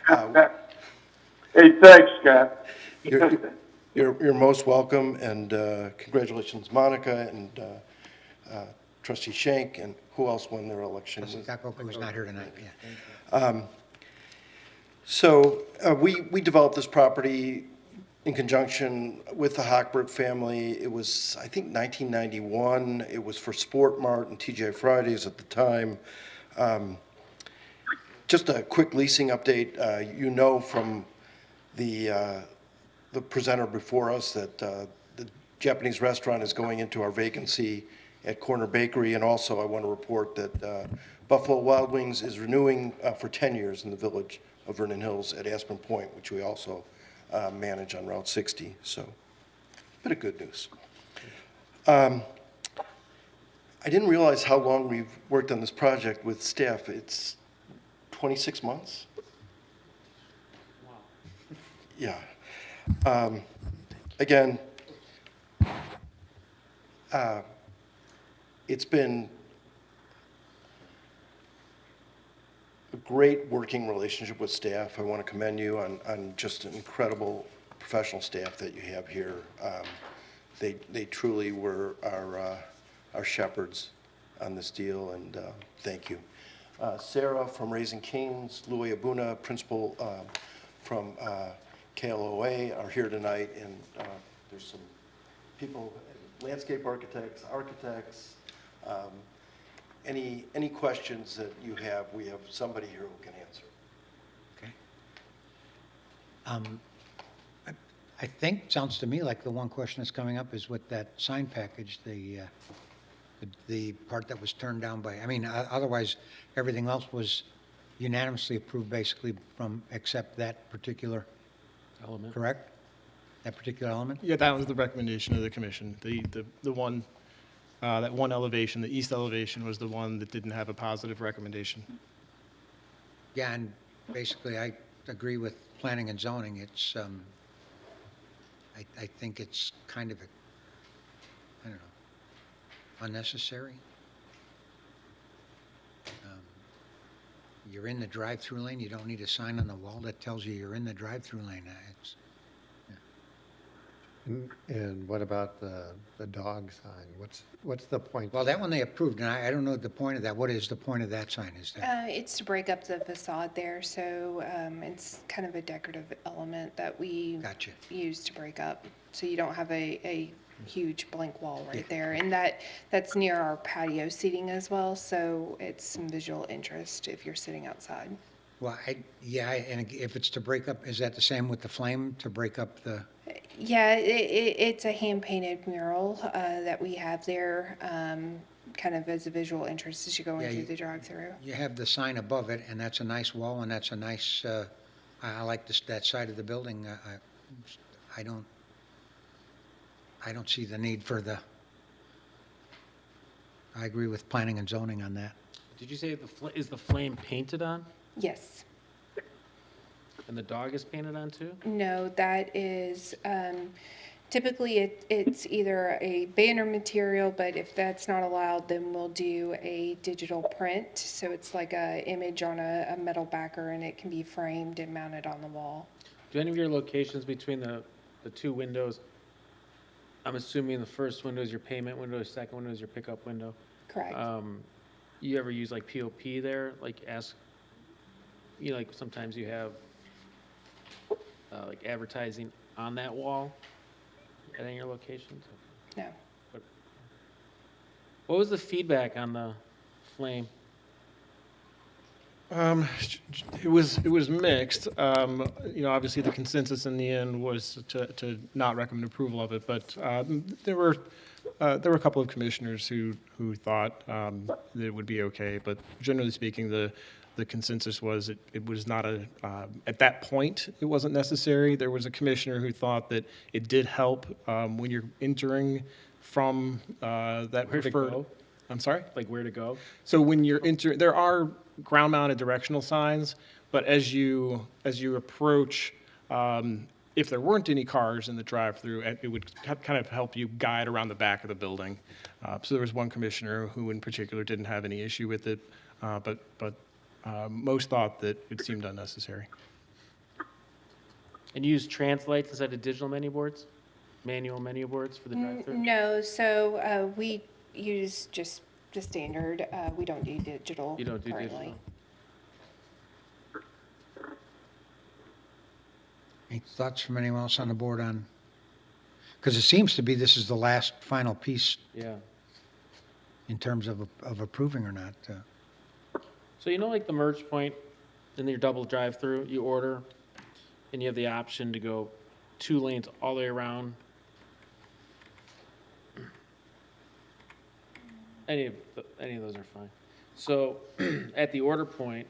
Hey, thanks, Scott. You're most welcome, and congratulations, Monica, and Trustee Shank, and who else won their election? Who's not here tonight, yeah. So we developed this property in conjunction with the Hochberg family. It was, I think, 1991. It was for Sport Mart and TGI Fridays at the time. Just a quick leasing update. You know from the presenter before us that the Japanese restaurant is going into our vacancy at Corner Bakery, and also I want to report that Buffalo Wild Wings is renewing for 10 years in the village of Vernon Hills at Aspen Point, which we also manage on Route 60. So, bit of good news. I didn't realize how long we've worked on this project with staff. It's 26 months? Yeah. Again, it's been a great working relationship with staff. I want to commend you on just an incredible professional staff that you have here. They truly were our shepherds on this deal, and thank you. Sarah from Raising Cane's, Louis Abuna, principal from KLOA, are here tonight, and there's some people, landscape architects, any questions that you have, we have somebody here who can answer. Okay. I think, sounds to me like the one question that's coming up is with that sign package, the part that was turned down by, I mean, otherwise, everything else was unanimously approved basically from, except that particular Element. correct? That particular element? Yeah, that was the recommendation of the commission. The one, that one elevation, the east elevation was the one that didn't have a positive recommendation. Yeah, and basically, I agree with planning and zoning. It's, I think it's kind of, I don't know, unnecessary. You're in the drive-through lane, you don't need a sign on the wall that tells you you're in the drive-through lane. It's, And what about the dog sign? What's the point? well, that one they approved, and I don't know the point of that. What is the point of that sign? Is that? It's to break up the facade there, so it's kind of a decorative element that we Gotcha. use to break up, so you don't have a huge blank wall right Yeah. there. And that's near our patio seating as well, so it's some visual interest if you're sitting outside. Well, and if it's to break up, is that the same with the flame, to break up the? Yeah, it's a hand-painted mural that we have there, kind of as a visual interest as you go Yeah, into the drive-through. You have the sign above it, and that's a nice wall, and that's a nice, I like that side of the building. I don't see the need for I agree with planning and zoning on that. Did you say is the flame painted on? Yes. And the dog is painted on too? No, that is, typically it's either a banner material, but if that's not allowed, then we'll do a digital print. So it's like a image on a metal backer, and it can be framed and mounted on the wall. Do any of your locations between the two windows, I'm assuming the first window is your payment window, the second window is your pickup window? Correct. You ever use like POP there? Like like sometimes you have like advertising on that wall at any of your locations? No. What was the feedback on the flame? It was mixed. Obviously the consensus in the end was to not recommend approval of it, but there were a couple of commissioners who thought that it would be okay. But generally speaking, the consensus was it was not at that point, it wasn't necessary. There was a commissioner who thought that it did help when you're entering from that Where to preferred. go? I'm sorry? Like where to go? So when you're entering, there are ground-mounted directional signs, but as you approach, if there weren't any cars in the drive-through, it would kind of help you guide around the back of the building. So there was one commissioner who in particular didn't have any issue with it, but most thought that it seemed unnecessary. And you use translates instead of digital menu boards? Manual menu boards for the drive-through? No, so we use just the standard. We don't do digital You don't do currently. digital? Any thoughts from anyone else on the board on? Because it seems to be this is the last final piece Yeah. in terms of approving or not. So like the merge point in your double drive-through, you order, and you have the option to go 2 lanes all the way around. Any of those are fine. So at the order point,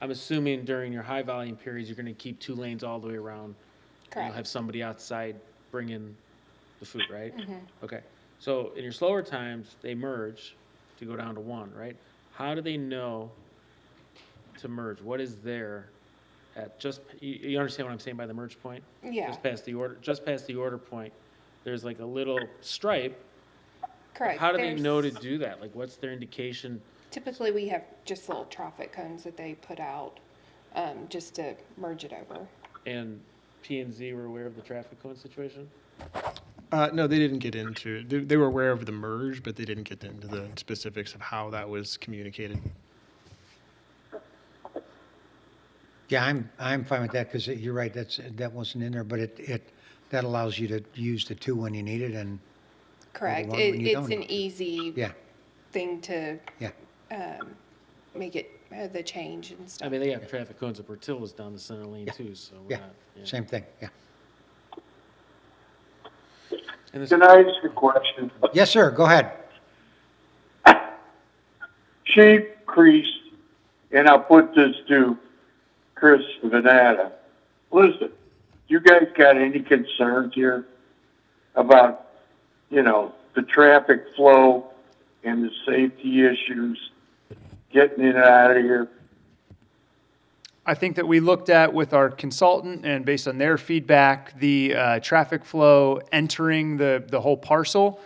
I'm assuming during your high volume periods, you're going to keep 2 lanes all the way around. Correct. You'll have somebody outside bringing the food, right? Mhm. Okay. So in your slower times, they merge to go down to 1, right? How do they know to merge? What is there at you understand what I'm saying by the merge point? Yeah. Just past the order point, there's like a little stripe. Correct. How do they There's- know to do that? Like, what's their indication? Typically, we have just little traffic cones that they put out just to merge it over. And P&Z were aware of the traffic cone situation? No, they didn't get into, they were aware of the merge, but they didn't get into the specifics of how that was communicated. Yeah, I'm fine with that because you're right, that wasn't in there, but that allows you to use the 2 when you need it and. Correct. one when you It's don't an need it. easy Yeah, thing to yeah. make it the change and I stuff. mean, they have traffic cones at Portillo's down the center lane too, so we're Yeah, not. Yeah. same thing, yeah. And this- Can I ask a question? Yes, sir, go ahead. Chief Crease, and I'll put this to Chris Venata. Listen, you guys got any concerns here about, the traffic flow and the safety issues getting in and out of here? I think that we looked at with our consultant and based on their feedback, the traffic flow entering the whole parcel,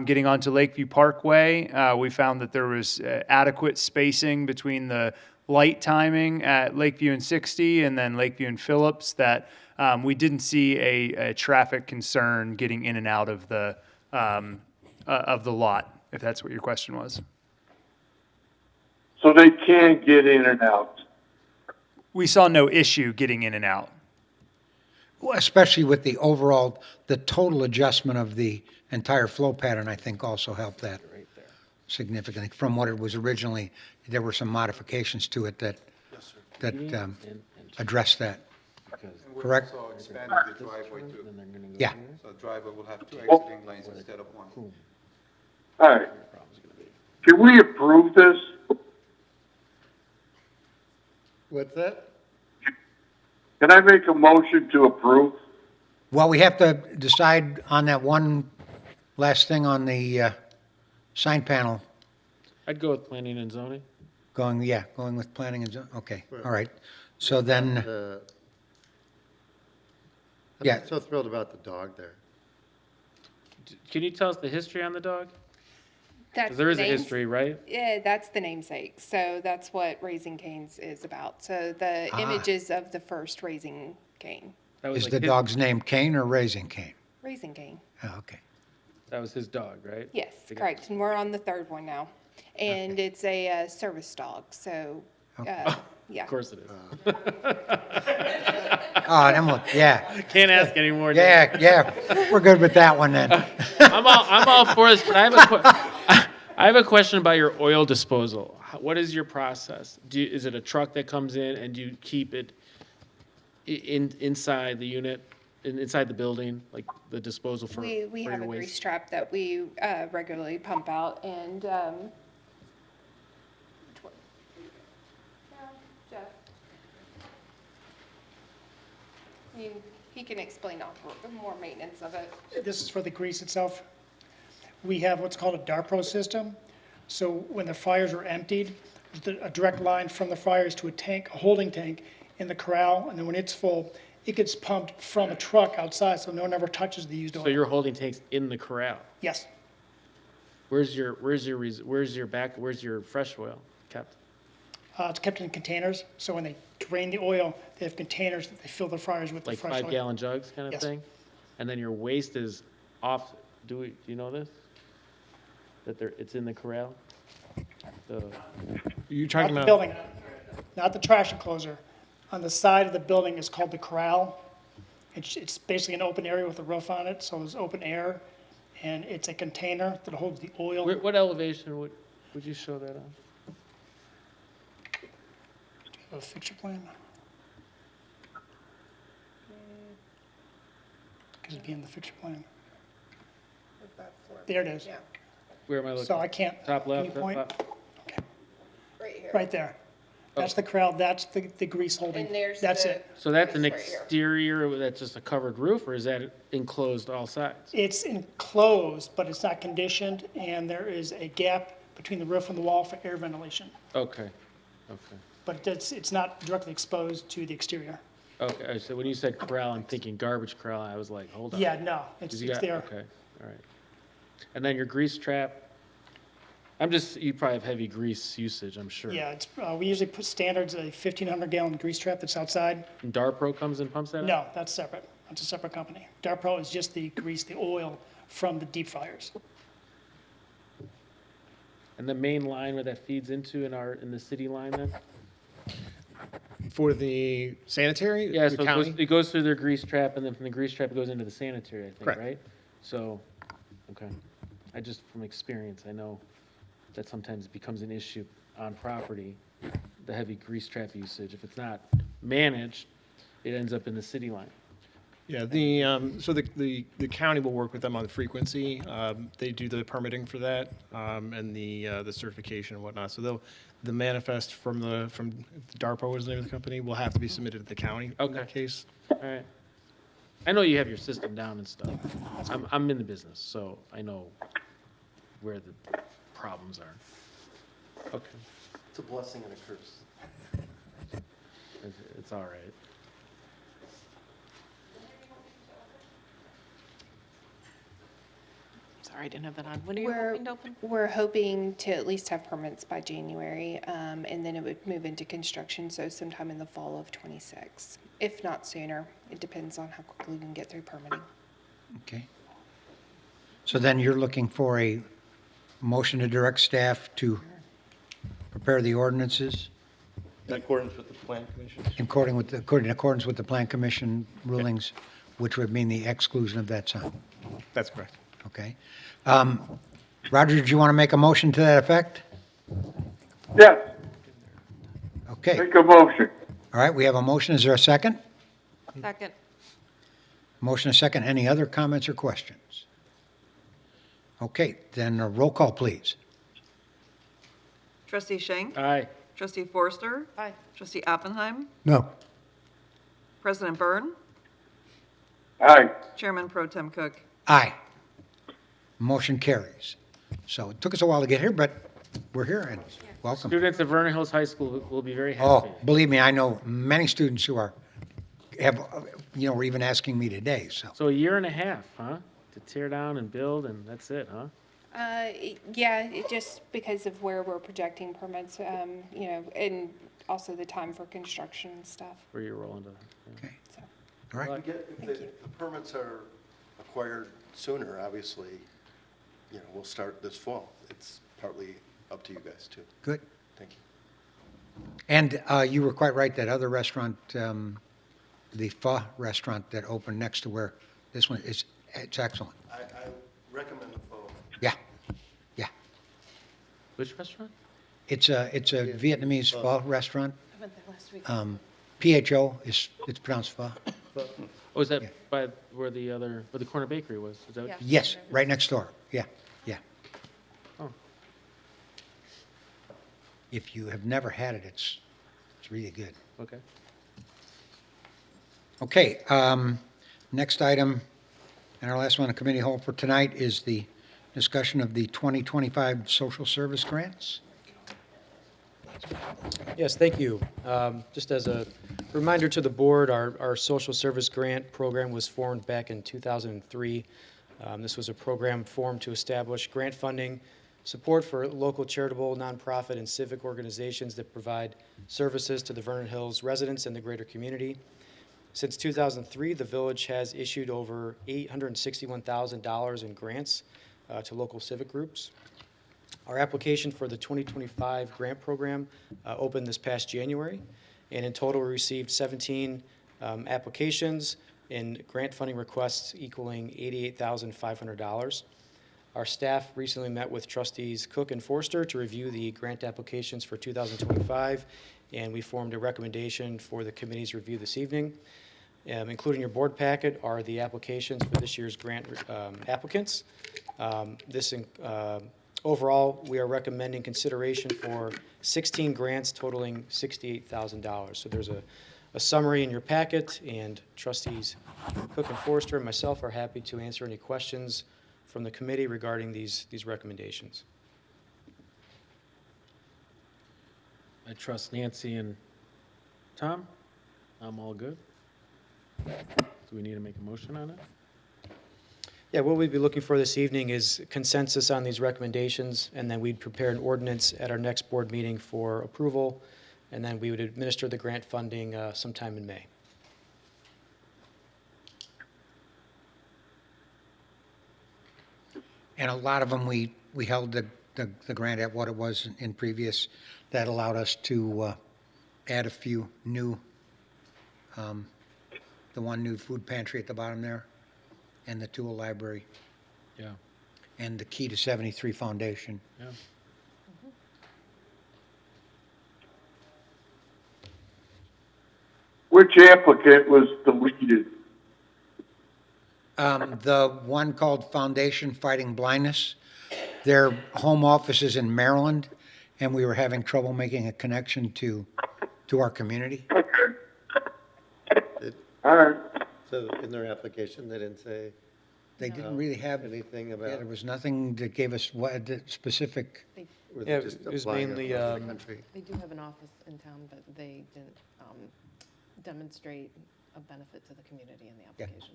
getting onto Lakeview Parkway, we found that there was adequate spacing between the light timing at Lakeview and 60 and then Lakeview and Phillips, that we didn't see a traffic concern getting in and out of the lot, if that's what your question was. So they can get in and out. We saw no issue getting in and out. Well, especially with the total adjustment of the entire flow pattern, I think also helped that significantly. From what it was originally, there were some modifications to it that addressed that. Correct? Also expanded the driveway too. Yeah. So the driveway will have two exiting lanes instead of one. All right. Can we approve this? What's that? Can I make a motion to approve? Well, we have to decide on that one last thing on the sign panel, I'd go with planning and zoning. going with planning and zone, okay, all right. So then, yeah. I'm so thrilled about the dog there. Can you tell us the history on the dog? That's 'Cause there is a the names- history, right? Yeah, that's the namesake. So that's what Raising Cane's is about. So the images of the first Raising Cane. That was is like the his- dog's name Cane or Raising Cane? Raising Cane. Oh, okay. That was his dog, right? Yes, The guy- correct. And we're on the third one now. And it's a service dog. So, yeah. Of course it is. Oh, then we'll, yeah. Can't ask anymore. Yeah, we're good with that one then. I'm all for this, but I have a question about your oil disposal. What is your process? Is it a truck that comes in and you keep it inside the unit, inside the building, like the disposal for We for have your a waste? grease trap that we regularly pump out and, Jeff. He can explain more maintenance of it. This is for the grease itself. We have what's called a DARPRO system. So when the fires are emptied, there's a direct line from the fires to a tank, a holding tank in the corral, and then when it's full, it gets pumped from a truck outside, so no one ever touches the used oil. So your holding tank's in the corral. Yes. Where's your fresh oil kept? It's kept in containers, so when they drain the oil, they have containers that they fill the fryers with the Like fresh oil. 5-gallon jugs kind of Yes. thing? And then your waste is off, do you know this? That it's in the corral? You're Not talking the about, building, not the trash enclosure. On the side of the building is called the corral. It's basically an open area with a roof on it, so there's open air, and it's a container that holds the oil. What elevation would you show that on? A fixture plan? Because it'd be in the fixture plan. There it is. Where am I looking? So I can't. Top can you left? point? top- Right here. Right there. That's the corral, that's the grease holding. And there's That's the- it. So that's an Right here. exterior, that's just a covered roof, or is that enclosed all sides? It's enclosed, but it's not conditioned, and there is a gap between the roof and the wall for air ventilation. Okay, But it's not directly exposed to the exterior. okay. So when you said corral, I'm thinking garbage corral. I was like, hold on. Yeah, no, 'Cause it's you got- there. Okay, all right. And then your grease trap, you probably have heavy grease usage, I'm sure. Yeah, we usually put standards, a 1,500-gallon grease trap that's outside. And Darpro comes and pumps that out? No, that's separate. That's a separate company. DARPRO is just the grease, the oil from the deep fryers. And the main line where that feeds into in the city line then? for the sanitary? Yeah, the so county? it goes through their grease trap, and then from the grease trap, it goes into the sanitary, I think, Correct. right? So, okay. I just, from experience, I know that sometimes it becomes an issue on property the heavy grease trap usage. If it's not managed, it ends up in the city line. Yeah, so the county will work with them on the frequency. They do the permitting for that, and the certification and whatnot. So the manifest from DARPA was the name of the company, will have to be submitted to the county in that case. All right. I know you have your system down and stuff. I'm in the business, so I know where the problems are. Okay. It's a blessing and a curse. It's all right. Sorry, I didn't have that on. When are you hoping to open? We're hoping to at least have permits by January, and then it would move into construction, so sometime in the fall of '26, if not sooner. It depends on how quickly we can get through permitting. Okay. So then you're looking for a motion to direct staff to prepare the ordinances In accordance with the plan commission? in accordance with the Plan Commission rulings, which would mean the exclusion of that sign. That's correct. Okay. Roger, did you want to make a motion to that effect? Yes, Okay. make a motion. All right, we have a motion. Is there a second? Second. Motion, a second. Any other comments or questions? Okay, then a roll call, please. Trustee Schenk? Aye. Trustee Forster? Aye. Trustee Oppenheim? No. President Byrne? Aye. Chairman Pro Tem Cook? Aye. Motion carries. So it took us a while to get here, but we're here and welcome. Students at Vernon Hills High School will be very happy. Oh, believe me, I know many students who were even asking me today, so. So a year and a half, huh? To tear down and build, and that's it, huh? Yeah, just because of where we're projecting permits, and also the time for construction and stuff. Where you're rolling to. Okay. All right. If the permits are acquired sooner, obviously, we'll start this fall. It's partly up to you guys, too. Good. Thank you. And you were quite right, that other restaurant, the pho restaurant that opened next to where this one is, it's excellent. I recommend the pho. Yeah. Which restaurant? It's a Vietnamese pho restaurant. I went there last week. PHO, it's pronounced pho. Oh, is that by where the corner bakery was? Is that what Yeah. Yes, right next door. Yeah. Oh. If you have never had it, it's really good. Okay. Okay, next item, and our last one on committee hold for tonight is the discussion of the 2025 social service grants. Yes, thank you. Just as a reminder to the board, our social service grant program was formed back in 2003. This was a program formed to establish grant funding support for local charitable, nonprofit, and civic organizations that provide services to the Vernon Hills residents and the greater community. Since 2003, the village has issued over $861,000 in grants to local civic groups. Our application for the 2025 grant program opened this past January, and in total we received 17 applications and grant funding requests equaling $88,500. Our staff recently met with trustees Cook and Forster to review the grant applications for 2025, and we formed a recommendation for the committee's review this evening. Included in your board packet are the applications for this year's grant applicants. Overall, we are recommending consideration for 16 grants totaling $68,000. So there's a summary in your packet, and trustees Cook and Forster and myself are happy to answer any questions from the committee regarding these recommendations. I trust Nancy and Tom. I'm all good. Do we need to make a motion on it? Yeah, what we'd be looking for this evening is consensus on these recommendations, and then we'd prepare an ordinance at our next board meeting for approval, and then we would administer the grant funding sometime in May. And a lot of them, we held the grant at what it was in previous. That allowed us to add a few new, the one new food pantry at the bottom there, and the tool library, Yeah. and the Key to 73 Foundation. Yeah. applicant was deleted? The one called Foundation Fighting Blindness, their home office is in Maryland, and we were having trouble making a connection to our community. All right. So in their application, they didn't say They didn't really have, anything yeah, about, there was nothing that gave us what, the specific, were Yeah, they just it was applying mainly, across the country? They do have an office in town, but they didn't demonstrate a benefit to the community in the Yeah. application.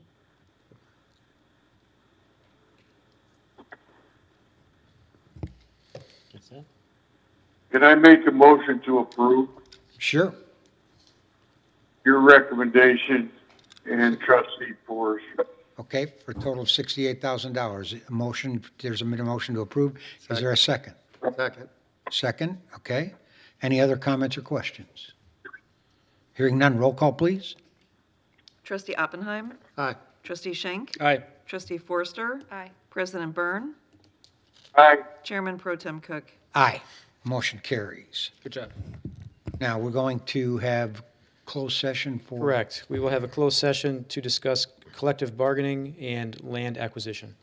That's it. Can I make a motion to approve sure. your recommendation and trustee Forrester? Okay, for a total of $68,000. A motion, there's a motion to approve. Is there a second? Second. Second, okay. Any other comments or questions? Hearing none, roll call, please. Trustee Oppenheim? Aye. Trustee Schenk? Aye. Trustee Forster? Aye. President Byrne? Aye. Chairman Pro Tem Cook? Aye. Motion carries. Good job. Now, we're going to have closed session for. Correct. We will have a closed session to discuss collective bargaining and land acquisition.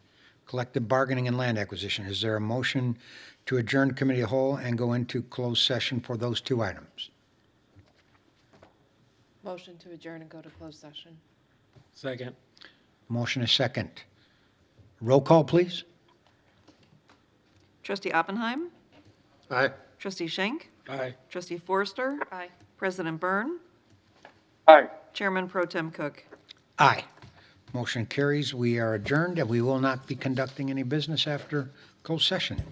Collective bargaining and land acquisition. Is there a motion to adjourn committee of whole and go into closed session for those two items? Motion to adjourn and go to closed session. Second. Motion is second. Roll call, please. Trustee Oppenheim? Aye. Trustee Schenk? Aye. Trustee Forster? Aye. President Byrne? Aye. Chairman Pro Tem Cook? Aye. Motion carries. We are adjourned, and we will not be conducting any business after closed session.